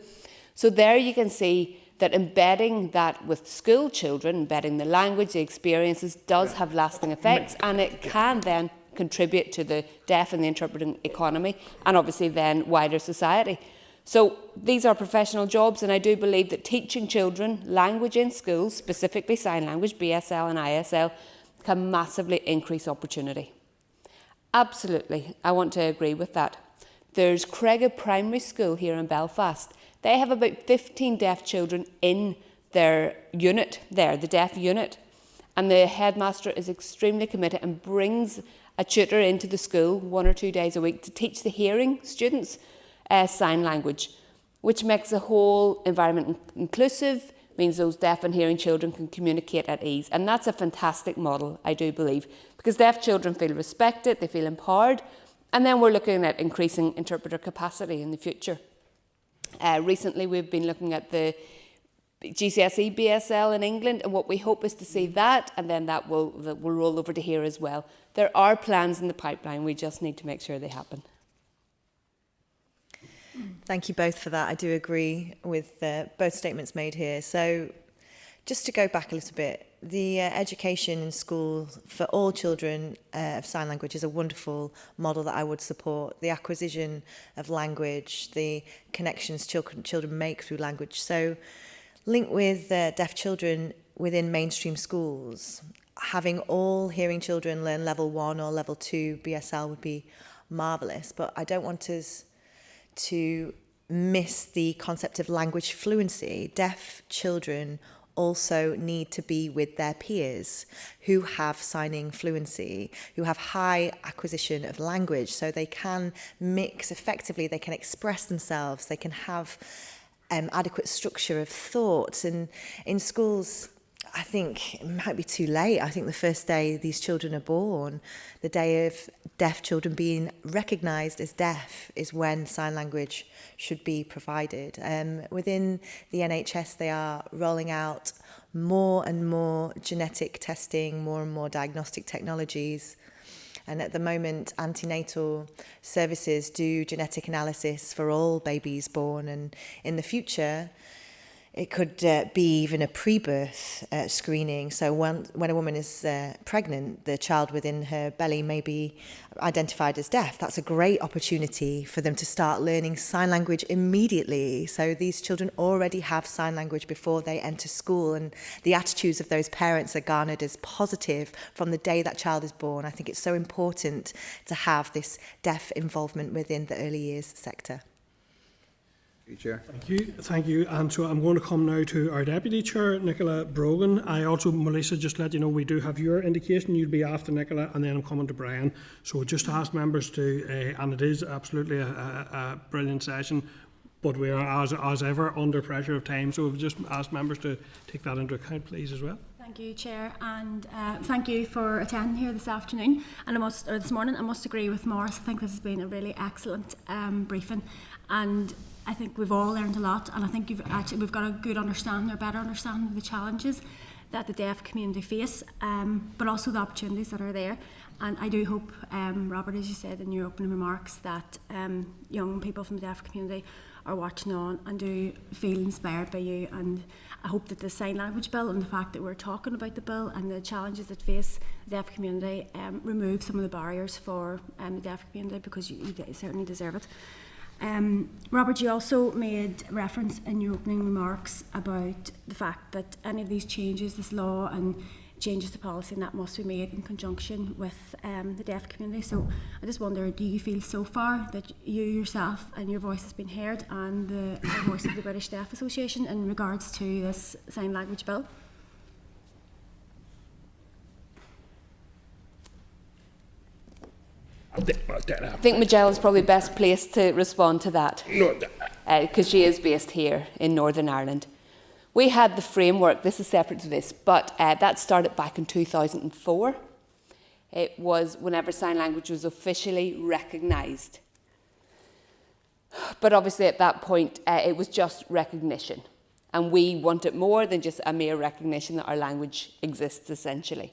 So there you can see that embedding that with school children, embedding the language, the experiences, does have lasting effects, and it can then contribute to the deaf and the interpreting economy, and obviously then wider society. So these are professional jobs, and I do believe that teaching children language in schools, specifically sign language, BSL and ISL, can massively increase opportunity. Absolutely, I want to agree with that. There's Craighead Primary School here in Belfast. They have about 15 deaf children in their unit there, the deaf unit. And the headmaster is extremely committed and brings a tutor into the school 1 or 2 days a week to teach the hearing students sign language, which makes the whole environment inclusive, means those deaf and hearing children can communicate at ease. And that's a fantastic model, I do believe, because deaf children feel respected, they feel empowered, and then we're looking at increasing interpreter capacity in the future. Recently, we've been looking at the GCSE BSL in England, and what we hope is to see that, and then that will roll over to here as well. There are plans in the pipeline, we just need to make sure they happen. Thank you both for that. I do agree with both statements made here. So just to go back a little bit, the education in school for all children of sign language is a wonderful model that I would support. The acquisition of language, the connections children make through language. So linked with deaf children within mainstream schools, having all hearing children learn level 1 or level 2 BSL would be marvellous. But I don't want us to miss the concept of language fluency. Deaf children also need to be with their peers who have signing fluency, who have high acquisition of language, so they can mix effectively, they can express themselves, they can have adequate structure of thought. And in schools, I think it might be too late. I think the first day these children are born, the day of deaf children being recognised as deaf, is when sign language should be provided. Within the NHS, they are rolling out more and more genetic testing, more and more diagnostic technologies. And at the moment, antenatal services do genetic analysis for all babies born, and in the future, it could be even a pre-birth screening. So when a woman is pregnant, the child within her belly may be identified as deaf. That's a great opportunity for them to start learning sign language immediately. So these children already have sign language before they enter school, and the attitudes of those parents are garnered as positive from the day that child is born. I think it's so important to have this deaf involvement within the early years sector. Chair. Thank you. And so I'm going to come now to our Deputy Chair, Nicola Brogan. I also, Melissa, just let you know, we do have your indication. You'll be after Nicola, and then I'm coming to Brian. So just ask members to, and it is absolutely a brilliant session, but we are, as ever, under pressure of time. So we've just asked members to take that into account, please, as well. Thank you, Chair, and thank you for attending here this afternoon. And this morning, I must agree with Morris. I think this has been a really excellent briefing, and I think we've all learned a lot, and I think we've got a good understanding, or better understanding of the challenges that the deaf community face, but also the opportunities that are there. And I do hope, Robert, as you said in your opening remarks, that young people from the deaf community are watching on and do feel inspired by you. And I hope that the sign language bill, and the fact that we're talking about the bill and the challenges that face the deaf community, remove some of the barriers for the deaf community, because you certainly deserve it. Robert, you also made reference in your opening remarks about the fact that any of these changes, this law and changes to policy, and that must be made in conjunction with the deaf community. So I just wonder, do you feel so far that you yourself and your voice has been heard, and the voice of the British Deaf Association, in regards to this sign language bill? I think Majella is probably best placed to respond to that, because she is based here in Northern Ireland. We had the framework, this is separate to this, but that started back in 2004. It was whenever sign language was officially recognised. But obviously at that point, it was just recognition. And we wanted more than just a mere recognition that our language exists, essentially.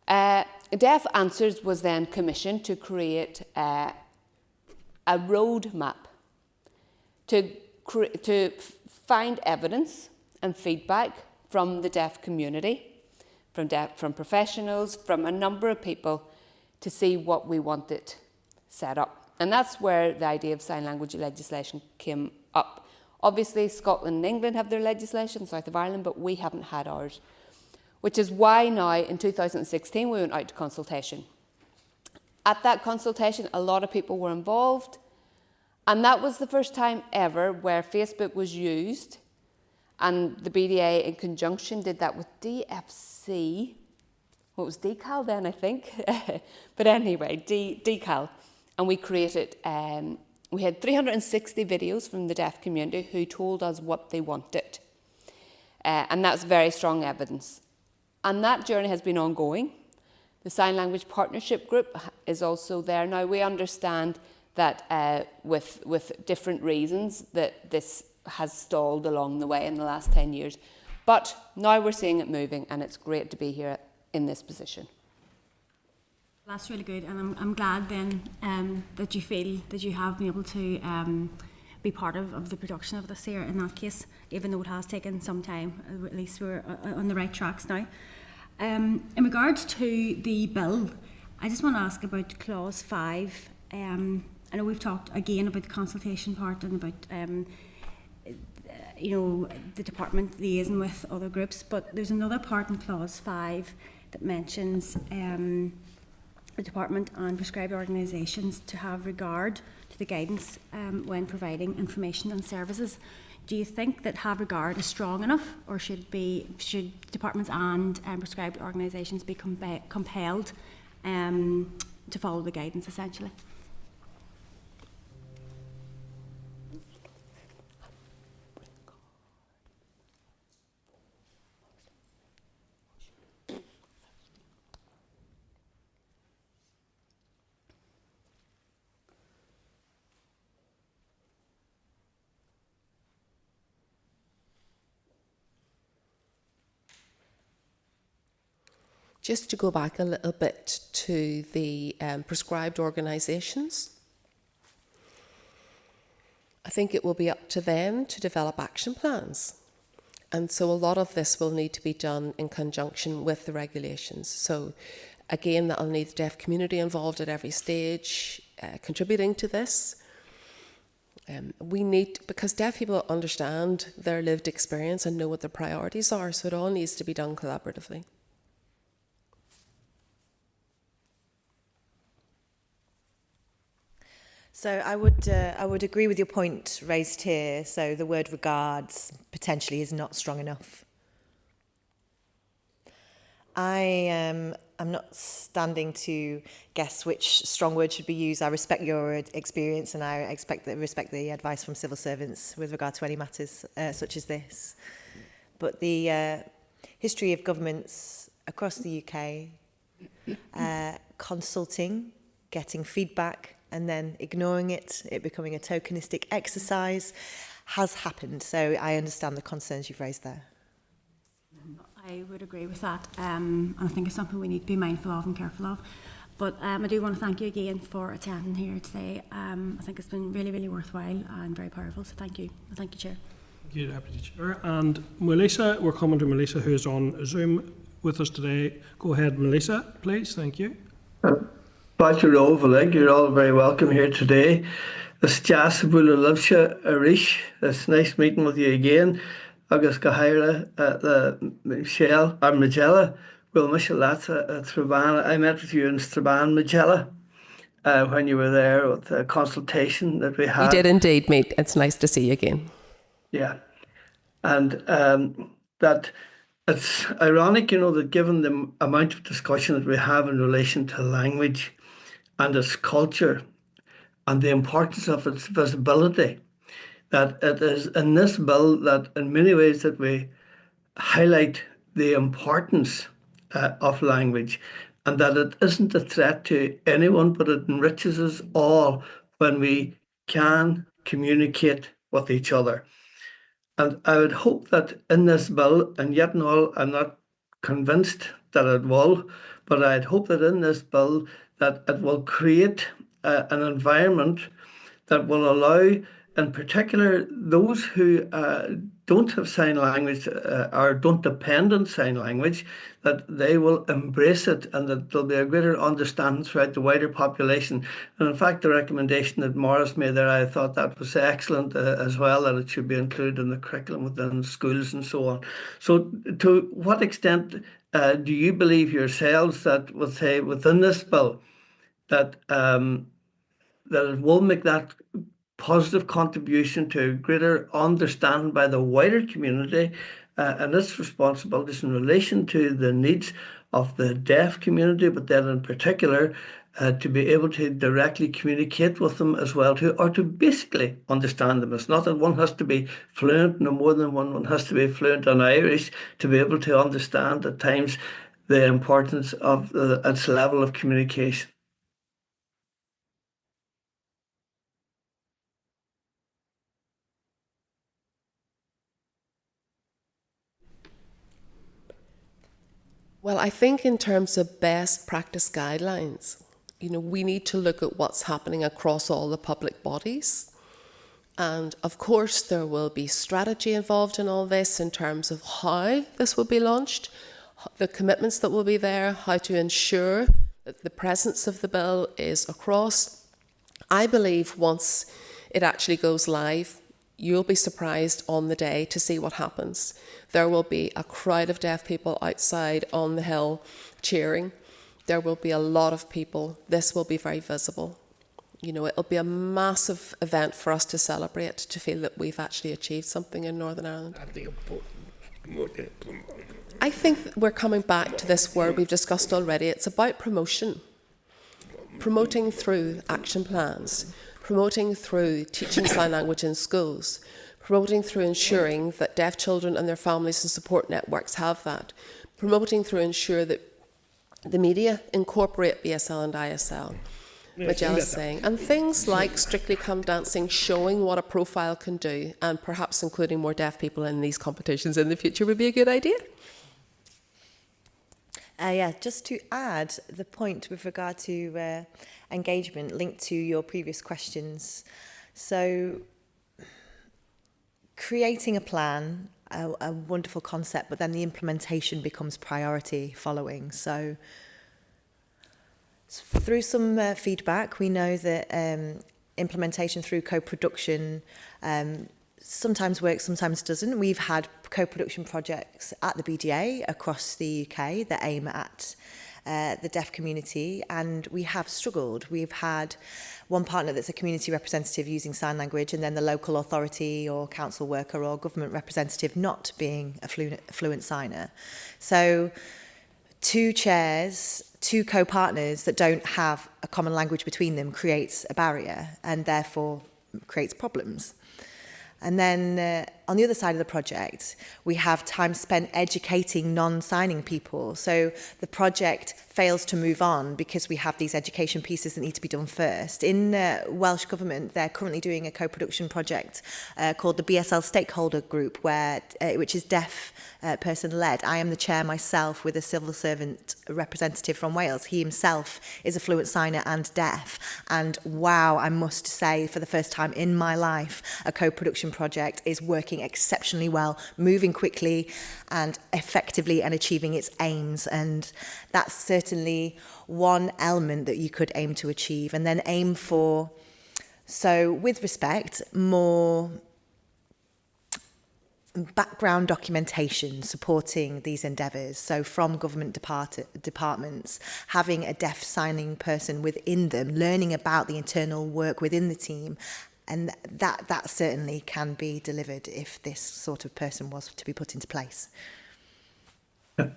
Deaf Answers was then commissioned to create a roadmap to find evidence and feedback from the deaf community, from professionals, from a number of people, to see what we wanted set up. And that's where the idea of sign language legislation came up. Obviously, Scotland and England have their legislation, south of Ireland, but we haven't had ours. Which is why now, in 2016, we went out to consultation. At that consultation, a lot of people were involved, and that was the first time ever where Facebook was used, and the BDA in conjunction did that with DFC. What was Decal then, I think? But anyway, Decal. And we created, we had 360 videos from the deaf community who told us what they wanted. And that's very strong evidence. And that journey has been ongoing. The Sign Language Partnership Group is also there. Now, we understand that with different reasons that this has stalled along the way in the last 10 years. But now we're seeing it moving, and it's great to be here in this position. That's really good, and I'm glad then that you feel that you have been able to be part of the production of this here in that case, even though it has taken some time. At least we're on the right tracks now. In regards to the bill, I just want to ask about clause 5. I know we've talked again about the consultation part and about the department liaising with other groups, but there's another part in clause 5 that mentions the department and prescribed organisations to have regard to the guidance when providing information and services. Do you think that have regard is strong enough, or should departments and prescribed organisations be compelled to follow the guidance essentially? Just to go back a little bit to the prescribed organisations, I think it will be up to them to develop action plans. And so a lot of this will need to be done in conjunction with the regulations. So again, that'll need the deaf community involved at every stage, contributing to this. We need, because deaf people understand their lived experience and know what their priorities are, so it all needs to be done collaboratively. So I would agree with your point raised here. So the word regards potentially is not strong enough. I'm not standing to guess which strong word should be used. I respect your experience, and I respect the advice from civil servants with regard to any matters such as this. But the history of governments across the UK consulting, getting feedback, and then ignoring it becoming a tokenistic exercise has happened. So I understand the concerns you've raised there. I would agree with that. And I think it's something we need to be mindful of and careful of. But I do want to thank you again for attending here today. I think it's been really, really worthwhile and very powerful. So thank you. Thank you, Chair. Thank you, Deputy Chair. And Melissa, we're coming to Melissa, who is on Zoom with us today. Go ahead, Melissa, please. Thank you. Báilte Rómhalig, you're all very welcome here today. It's Jas Bula Lubsha Arish. It's nice meeting with you again. Agus Gahaira the Michelle or Magella. Well, Michelata Strabane. I met with you in Strabane, Magella, when you were there with the consultation that we had. We did indeed meet. It's nice to see you again. Yeah. And that it's ironic, that given the amount of discussion that we have in relation to language and its culture and the importance of its visibility, that it is in this bill that in many ways that we highlight the importance of language, and that it isn't a threat to anyone, but it enriches us all when we can communicate with each other. And I would hope that in this bill, and yet and all, I'm not convinced that it will, but I'd hope that in this bill that it will create an environment that will allow, in particular, those who don't have sign language or don't depend on sign language, that they will embrace it and that there'll be a greater understanding throughout the wider population. And in fact, the recommendation that Morris made there, I thought that was excellent as well, that it should be included in the curriculum within schools and so on. So to what extent do you believe yourselves that within this bill that that it will make that positive contribution to greater understanding by the wider community and its responsibilities in relation to the needs of the deaf community, but then in particular to be able to directly communicate with them as well, or to basically understand them. It's not that one has to be fluent, no more than one has to be fluent in Irish to be able to understand at times the importance of its level of communication. Well, I think in terms of best practice guidelines, we need to look at what's happening across all the public bodies. And of course, there will be strategy involved in all this in terms of how this will be launched, the commitments that will be there, how to ensure that the presence of the bill is across. I believe once it actually goes live, you'll be surprised on the day to see what happens. There will be a crowd of deaf people outside on the hill cheering. There will be a lot of people. This will be very visible. It'll be a massive event for us to celebrate, to feel that we've actually achieved something in Northern Ireland. I think we're coming back to this word we've discussed already. It's about promotion. Promoting through action plans, promoting through teaching sign language in schools, promoting through ensuring that deaf children and their families and support networks have that, promoting through ensure that the media incorporate BSL and ISL, Magella's saying, and things like Strictly Come Dancing showing what a profile can do, and perhaps including more deaf people in these competitions in the future would be a good idea. Yeah, just to add the point with regard to engagement linked to your previous questions. So creating a plan, a wonderful concept, but then the implementation becomes priority following. So through some feedback, we know that implementation through co-production sometimes works, sometimes doesn't. We've had co-production projects at the BDA across the UK that aim at the deaf community, and we have struggled. We've had one partner that's a community representative using sign language, and then the local authority or council worker or government representative not being a fluent signer. So two chairs, two co-partners that don't have a common language between them creates a barrier and therefore creates problems. And then on the other side of the project, we have time spent educating non-signing people. So the project fails to move on because we have these education pieces that need to be done first. In Welsh Government, they're currently doing a co-production project called the BSL Stakeholder Group, which is deaf person-led. I am the chair myself with a civil servant representative from Wales. He himself is a fluent signer and deaf. And wow, I must say, for the first time in my life, a co-production project is working exceptionally well, moving quickly and effectively and achieving its aims. And that's certainly one element that you could aim to achieve, and then aim for, so with respect, more background documentation supporting these endeavours. So from government departments, having a deaf signing person within them, learning about the internal work within the team, and that certainly can be delivered if this sort of person was to be put into place.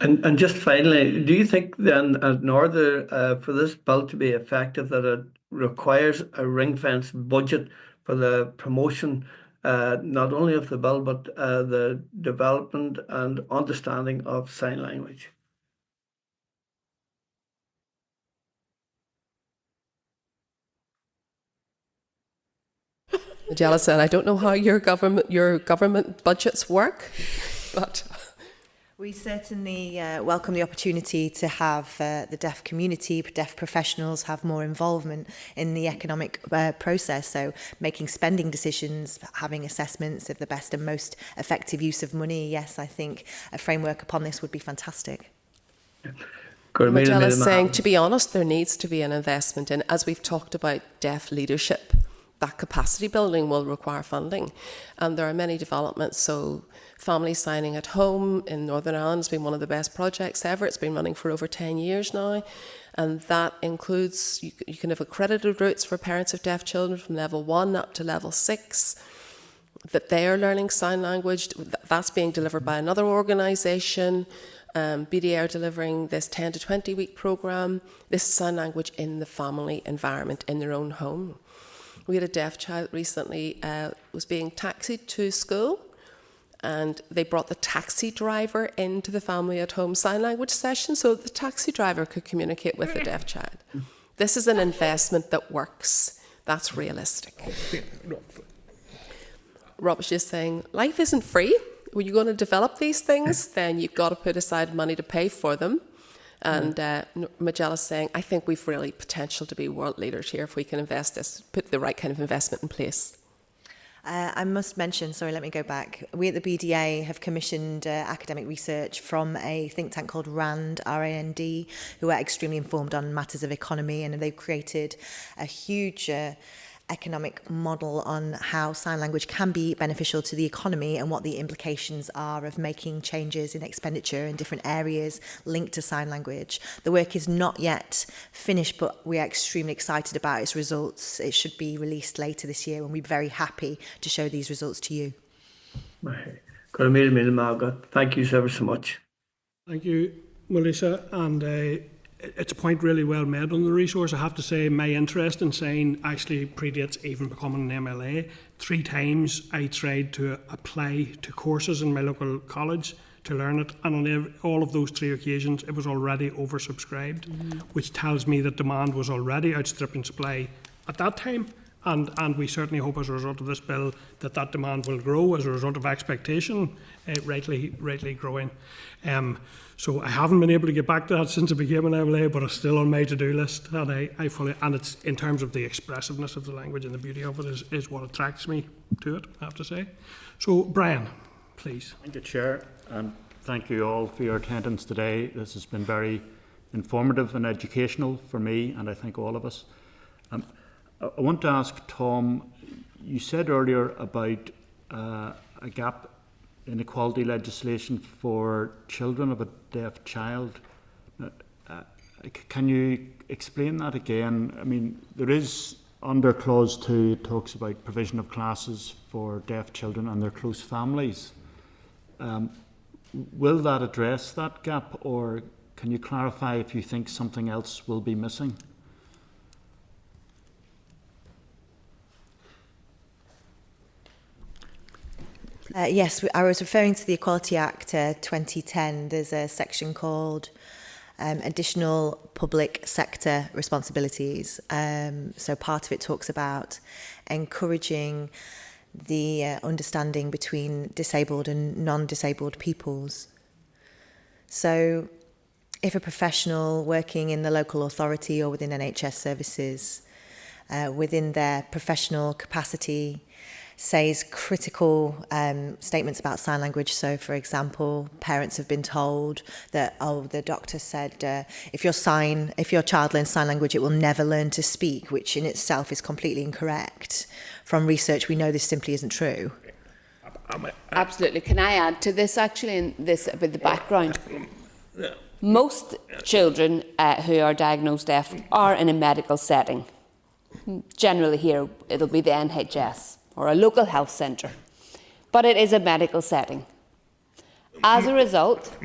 And just finally, do you think then, in order for this bill to be effective, that it requires a ring-fenced budget for the promotion, not only of the bill, but the development and understanding of sign language? Majella said, I don't know how your government budgets work, but we certainly welcome the opportunity to have the deaf community, deaf professionals have more involvement in the economic process. So making spending decisions, having assessments of the best and most effective use of money. Yes, I think a framework upon this would be fantastic. Majella's saying, to be honest, there needs to be an investment in, as we've talked about, deaf leadership. That capacity building will require funding, and there are many developments. So family signing at home in Northern Ireland has been one of the best projects ever. It's been running for over 10 years now, and that includes, you can have accredited routes for parents of deaf children from level 1 up to level 6, that they are learning sign language. That's being delivered by another organisation. BDA are delivering this 10 to 20 week programme. This is sign language in the family environment, in their own home. We had a deaf child recently was being taxied to school, and they brought the taxi driver into the family at home sign language session so the taxi driver could communicate with the deaf child. This is an investment that works. That's realistic. Rob's just saying, life isn't free. When you're going to develop these things, then you've got to put aside money to pay for them. And Majella's saying, I think we've really potential to be world leaders here if we can invest this, put the right kind of investment in place. I must mention, sorry, let me go back. We at the BDA have commissioned academic research from a think tank called RAND, R-A-N-D, who are extremely informed on matters of economy, and they've created a huge economic model on how sign language can be beneficial to the economy and what the implications are of making changes in expenditure in different areas linked to sign language. The work is not yet finished, but we are extremely excited about its results. It should be released later this year, and we're very happy to show these results to you. Thank you so much. Thank you, Melissa. And it's a point really well made on the resource. I have to say my interest in sign actually predates even becoming an MLA. 3 times I tried to apply to courses in my local college to learn it, and on all of those 3 occasions it was already oversubscribed, which tells me that demand was already outstripping supply at that time, And we certainly hope as a result of this bill that that demand will grow as a result of expectation rightly growing. So I haven't been able to get back to that since I became an MLA, but it's still on my to-do list, and I fully, and it's in terms of the expressiveness of the language and the beauty of it is what attracts me to it, I have to say. So Brian, please. Thank you, Chair, and thank you all for your attendance today. This has been very informative and educational for me, and I think all of us. I want to ask Tom, you said earlier about a gap in equality legislation for children of a deaf child. Can you explain that again? I mean, there is under Clause 2, it talks about provision of classes for deaf children and their close families. Will that address that gap, or can you clarify if you think something else will be missing? Yes, I was referring to the Equality Act 2010. There's a section called additional public sector responsibilities. So part of it talks about encouraging the understanding between disabled and non-disabled peoples. So if a professional working in the local authority or within NHS services, within their professional capacity, says critical statements about sign language. So, for example, parents have been told that, oh, the doctor said if your child learns sign language, it will never learn to speak, which in itself is completely incorrect. From research, we know this simply isn't true. Absolutely. Can I add to this, actually, in this a bit the background? Most children who are diagnosed deaf are in a medical setting. Generally here, it'll be the NHS or a local health centre. But it is a medical setting. As a result,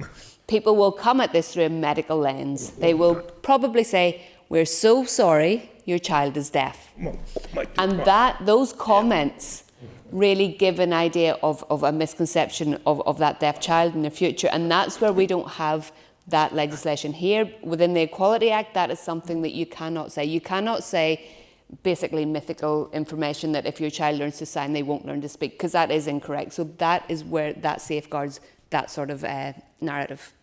people will come at this through a medical lens. They will probably say, "We're so sorry, your child is deaf." And those comments really give an idea of a misconception of that deaf child in the future. And that's where we don't have that legislation. Here, within the Equality Act, that is something that you cannot say. You cannot say basically mythical information that if your child learns to sign, they won't learn to speak, because that is incorrect. So that is where that safeguards that sort of narrative.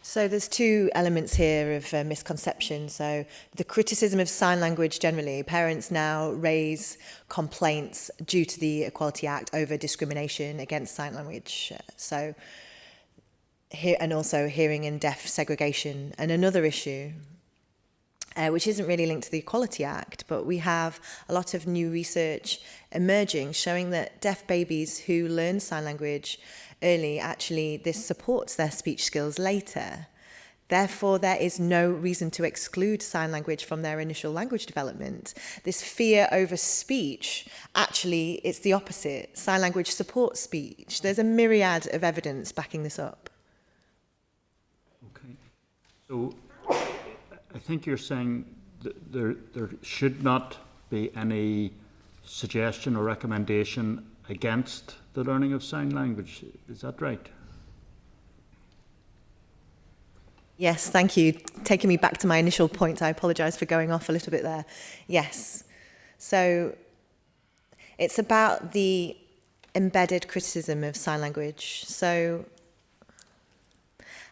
So there's two elements here of misconception. So the criticism of sign language generally, parents now raise complaints due to the Equality Act over discrimination against sign language. And also hearing and deaf segregation. And another issue, which isn't really linked to the Equality Act, but we have a lot of new research emerging showing that deaf babies who learn sign language early, actually this supports their speech skills later. Therefore, there is no reason to exclude sign language from their initial language development. This fear over speech, actually, it's the opposite. Sign language supports speech. There's a myriad of evidence backing this up. Okay. So I think you're saying that there should not be any suggestion or recommendation against the learning of sign language. Is that right? Yes, thank you. Taking me back to my initial point, I apologise for going off a little bit there. Yes. So it's about the embedded criticism of sign language. So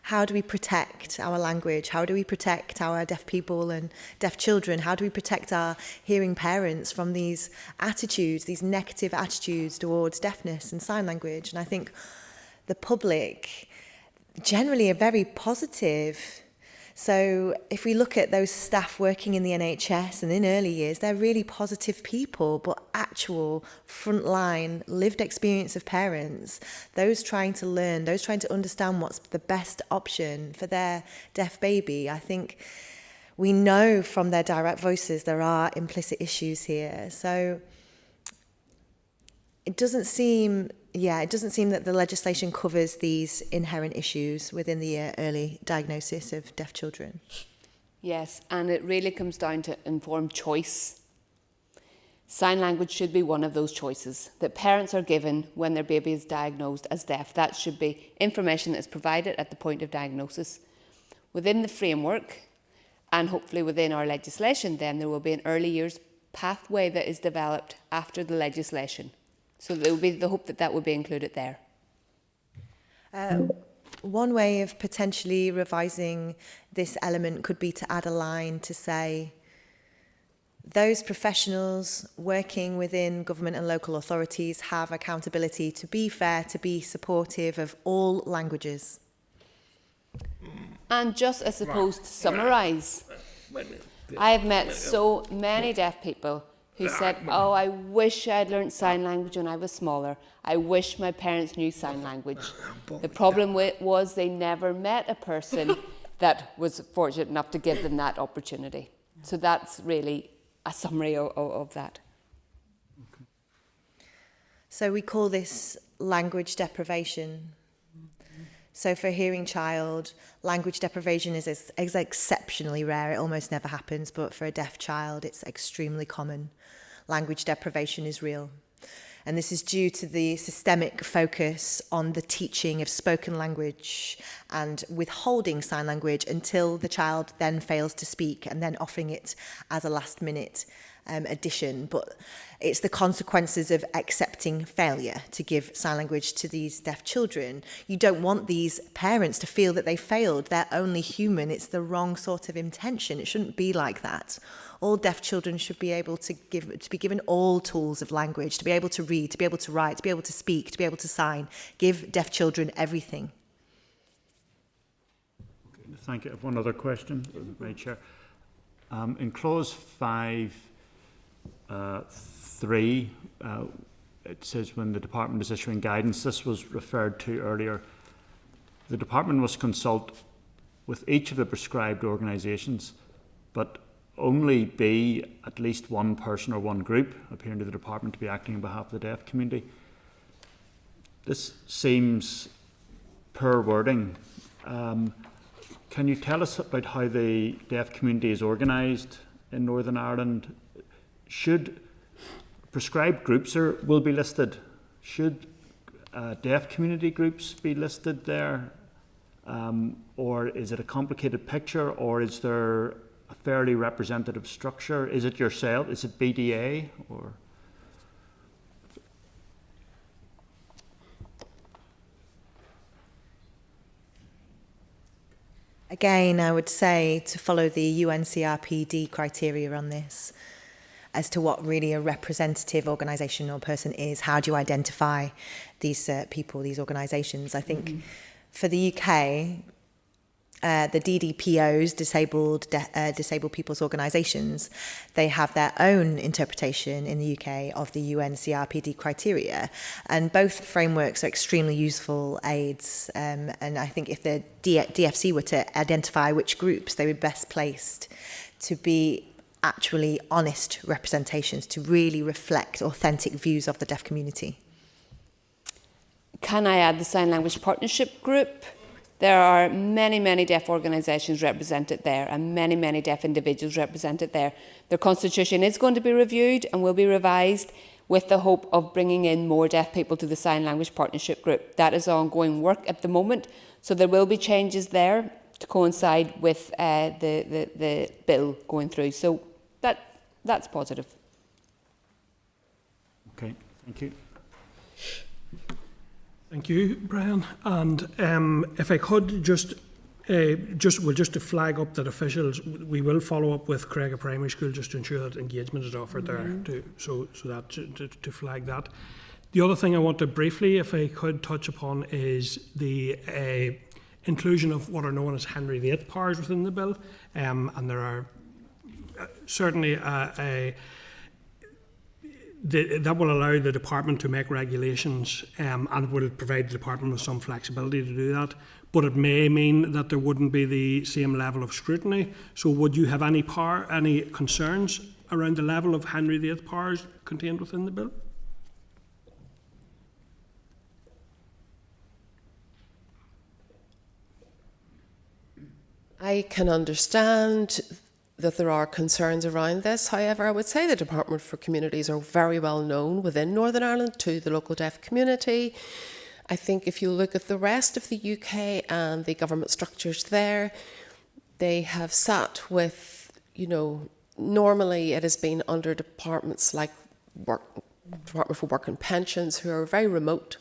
how do we protect our language? How do we protect our deaf people and deaf children? How do we protect our hearing parents from these attitudes, these negative attitudes towards deafness and sign language? And I think the public generally are very positive. So if we look at those staff working in the NHS and in early years, they're really positive people, but actual frontline lived experience of parents, those trying to learn, those trying to understand what's the best option for their deaf baby, I think we know from their direct voices there are implicit issues here. So it doesn't seem that the legislation covers these inherent issues within the early diagnosis of deaf children. Yes, and it really comes down to informed choice. Sign language should be one of those choices that parents are given when their baby is diagnosed as deaf. That should be information that is provided at the point of diagnosis. Within the framework, and hopefully within our legislation, then there will be an early years pathway that is developed after the legislation. So there will be the hope that that will be included there. One way of potentially revising this element could be to add a line to say, those professionals working within government and local authorities have accountability to be fair, to be supportive of all languages. And just, I suppose, to summarise, I have met so many deaf people who said, oh, I wish I'd learnt sign language when I was smaller. I wish my parents knew sign language. The problem was they never met a person that was fortunate enough to give them that opportunity. So that's really a summary of that. So we call this language deprivation. So for a hearing child, language deprivation is exceptionally rare. It almost never happens, but for a deaf child, it's extremely common. Language deprivation is real. And this is due to the systemic focus on the teaching of spoken language and withholding sign language until the child then fails to speak, and then offering it as a last-minute addition. But it's the consequences of accepting failure to give sign language to these deaf children. You don't want these parents to feel that they failed. They're only human. It's the wrong sort of intention. It shouldn't be like that. All deaf children should be able to be given all tools of language, to be able to read, to be able to write, to be able to speak, to be able to sign. Give deaf children everything. Thank you. I have one other question, Madam Chair. In clause 5.3, it says when the department is issuing guidance, this was referred to earlier, the department must consult with each of the prescribed organisations, but only be at least one person or one group appearing to the department to be acting on behalf of the deaf community. This seems poor wording. Can you tell us about how the deaf community is organised in Northern Ireland? Should prescribed groups will be listed? Should deaf community groups be listed there? Or is it a complicated picture, or is there a fairly representative structure? Is it yourself? Is it BDA? Or Again, I would say to follow the UNCRPD criteria on this as to what really a representative organisation or person is. How do you identify these people, these organisations? I think for the UK, the DDPOs, disabled people's organisations, they have their own interpretation in the UK of the UNCRPD criteria, and both frameworks are extremely useful aids. And I think if the DFC were to identify which groups they were best placed to be actually honest representations, to really reflect authentic views of the deaf community. Can I add the Sign Language Partnership Group? There are many, many deaf organisations represented there, and many, many deaf individuals represented there. Their constitution is going to be reviewed and will be revised with the hope of bringing in more deaf people to the Sign Language Partnership Group. That is ongoing work at the moment, so there will be changes there to coincide with the bill going through. So that's positive. okay, thank you. Thank you, Brian. And if I could just to flag up that officials, we will follow up with Craig Primary School just to ensure that engagement is offered there. So that to flag that. The other thing I want to briefly, if I could, touch upon is the inclusion of what are known as Henry VIII powers within the bill, and there are certainly that will allow the department to make regulations and will provide the department with some flexibility to do that. But it may mean that there wouldn't be the same level of scrutiny. So would you have any concerns around the level of Henry VIII powers contained within the bill? I can understand that there are concerns around this. However, I would say the Department for Communities are very well known within Northern Ireland to the local deaf community. I think if you look at the rest of the UK and the government structures there, they have sat with, normally it has been under departments like Department for Work and Pensions, who are very remote.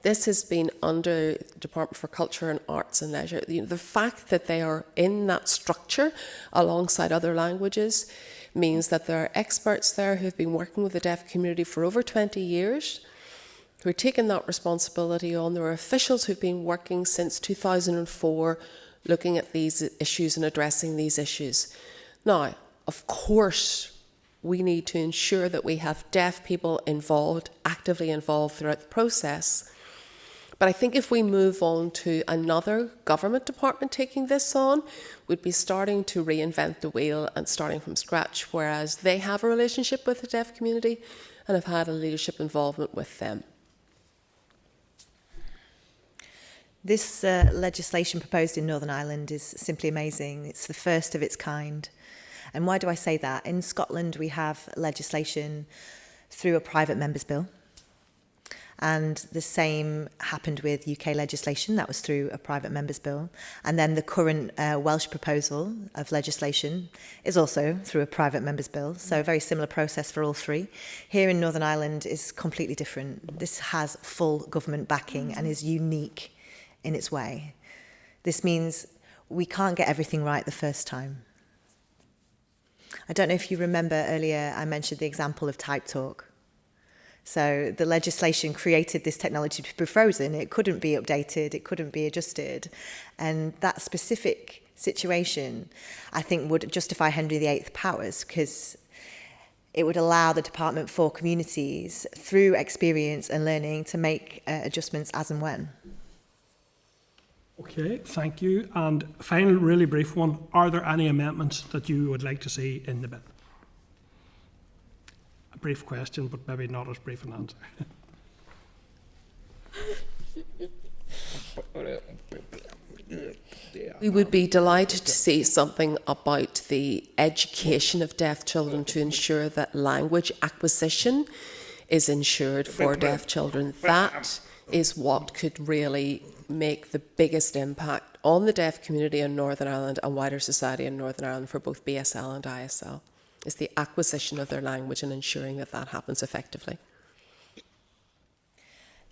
This has been under Department for Culture and Arts and Leisure. The fact that they are in that structure alongside other languages means that there are experts there who have been working with the deaf community for over 20 years, who are taking that responsibility on. There are officials who've been working since 2004 looking at these issues and addressing these issues. Now, of course, we need to ensure that we have deaf people involved, actively involved throughout the process. But I think if we move on to another government department taking this on, we'd be starting to reinvent the wheel and starting from scratch, whereas they have a relationship with the deaf community and have had a leadership involvement with them. This legislation proposed in Northern Ireland is simply amazing. It's the first of its kind. And why do I say that? In Scotland, we have legislation through a private member's bill. And the same happened with UK legislation. That was through a private member's bill. And then the current Welsh proposal of legislation is also through a private member's bill. So a very similar process for all three. Here in Northern Ireland is completely different. This has full government backing and is unique in its way. This means we can't get everything right the first time. I don't know if you remember earlier I mentioned the example of Type Talk. So the legislation created this technology to be frozen. It couldn't be updated, it couldn't be adjusted. And that specific situation, I think, would justify Henry VIII powers, because it would allow the Department for Communities, through experience and learning, to make adjustments as and when. Okay, thank you. And final, really brief one. Are there any amendments that you would like to see in the bill? A brief question, but maybe not as brief an answer. We would be delighted to see something about the education of deaf children to ensure that language acquisition is ensured for deaf children. That is what could really make the biggest impact on the deaf community in Northern Ireland and wider society in Northern Ireland for both BSL and ISL, is the acquisition of their language and ensuring that that happens effectively.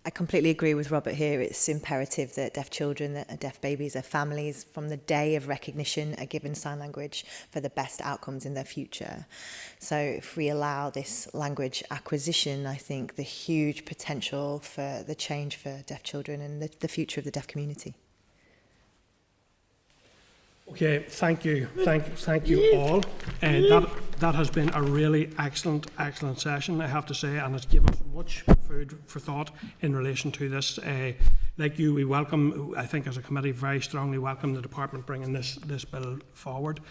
I completely agree with Robert here. It's imperative that deaf children, that deaf babies, their families, from the day of recognition, are given sign language for the best outcomes in their future. So if we allow this language acquisition, I think the huge potential for the change for deaf children and the future of the deaf community. Okay, thank you. Thank you all. That has been a really excellent session, I have to say, and it's given us much food for thought in relation to this. Like you, we welcome, I think as a committee, very strongly welcome the department bringing this bill forward.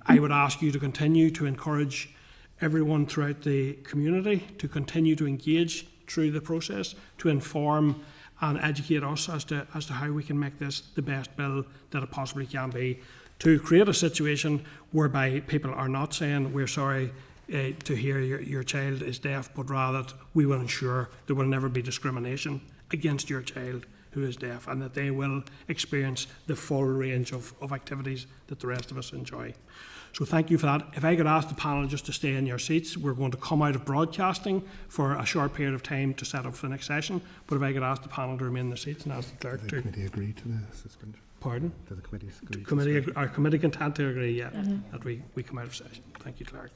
I would ask you to continue to encourage everyone throughout the community to continue to engage through the process, to inform and educate us as to how we can make this the best bill that it possibly can be, to create a situation whereby people are not saying we're sorry to hear your child is deaf, but rather that we will ensure there will never be discrimination against your child who is deaf, and that they will experience the full range of activities that the rest of us enjoy. So thank you for that. If I could ask the panel just to stay in your seats, we're going to come out of broadcasting for a short period of time to set up for the next session. But if I could ask the panel to remain in the seats and ask the clerk to... Did the committee agree to the suspension? Pardon? Did the committee agree? Our committee content to agree, yeah, that we come out of session. Thank you, clerk.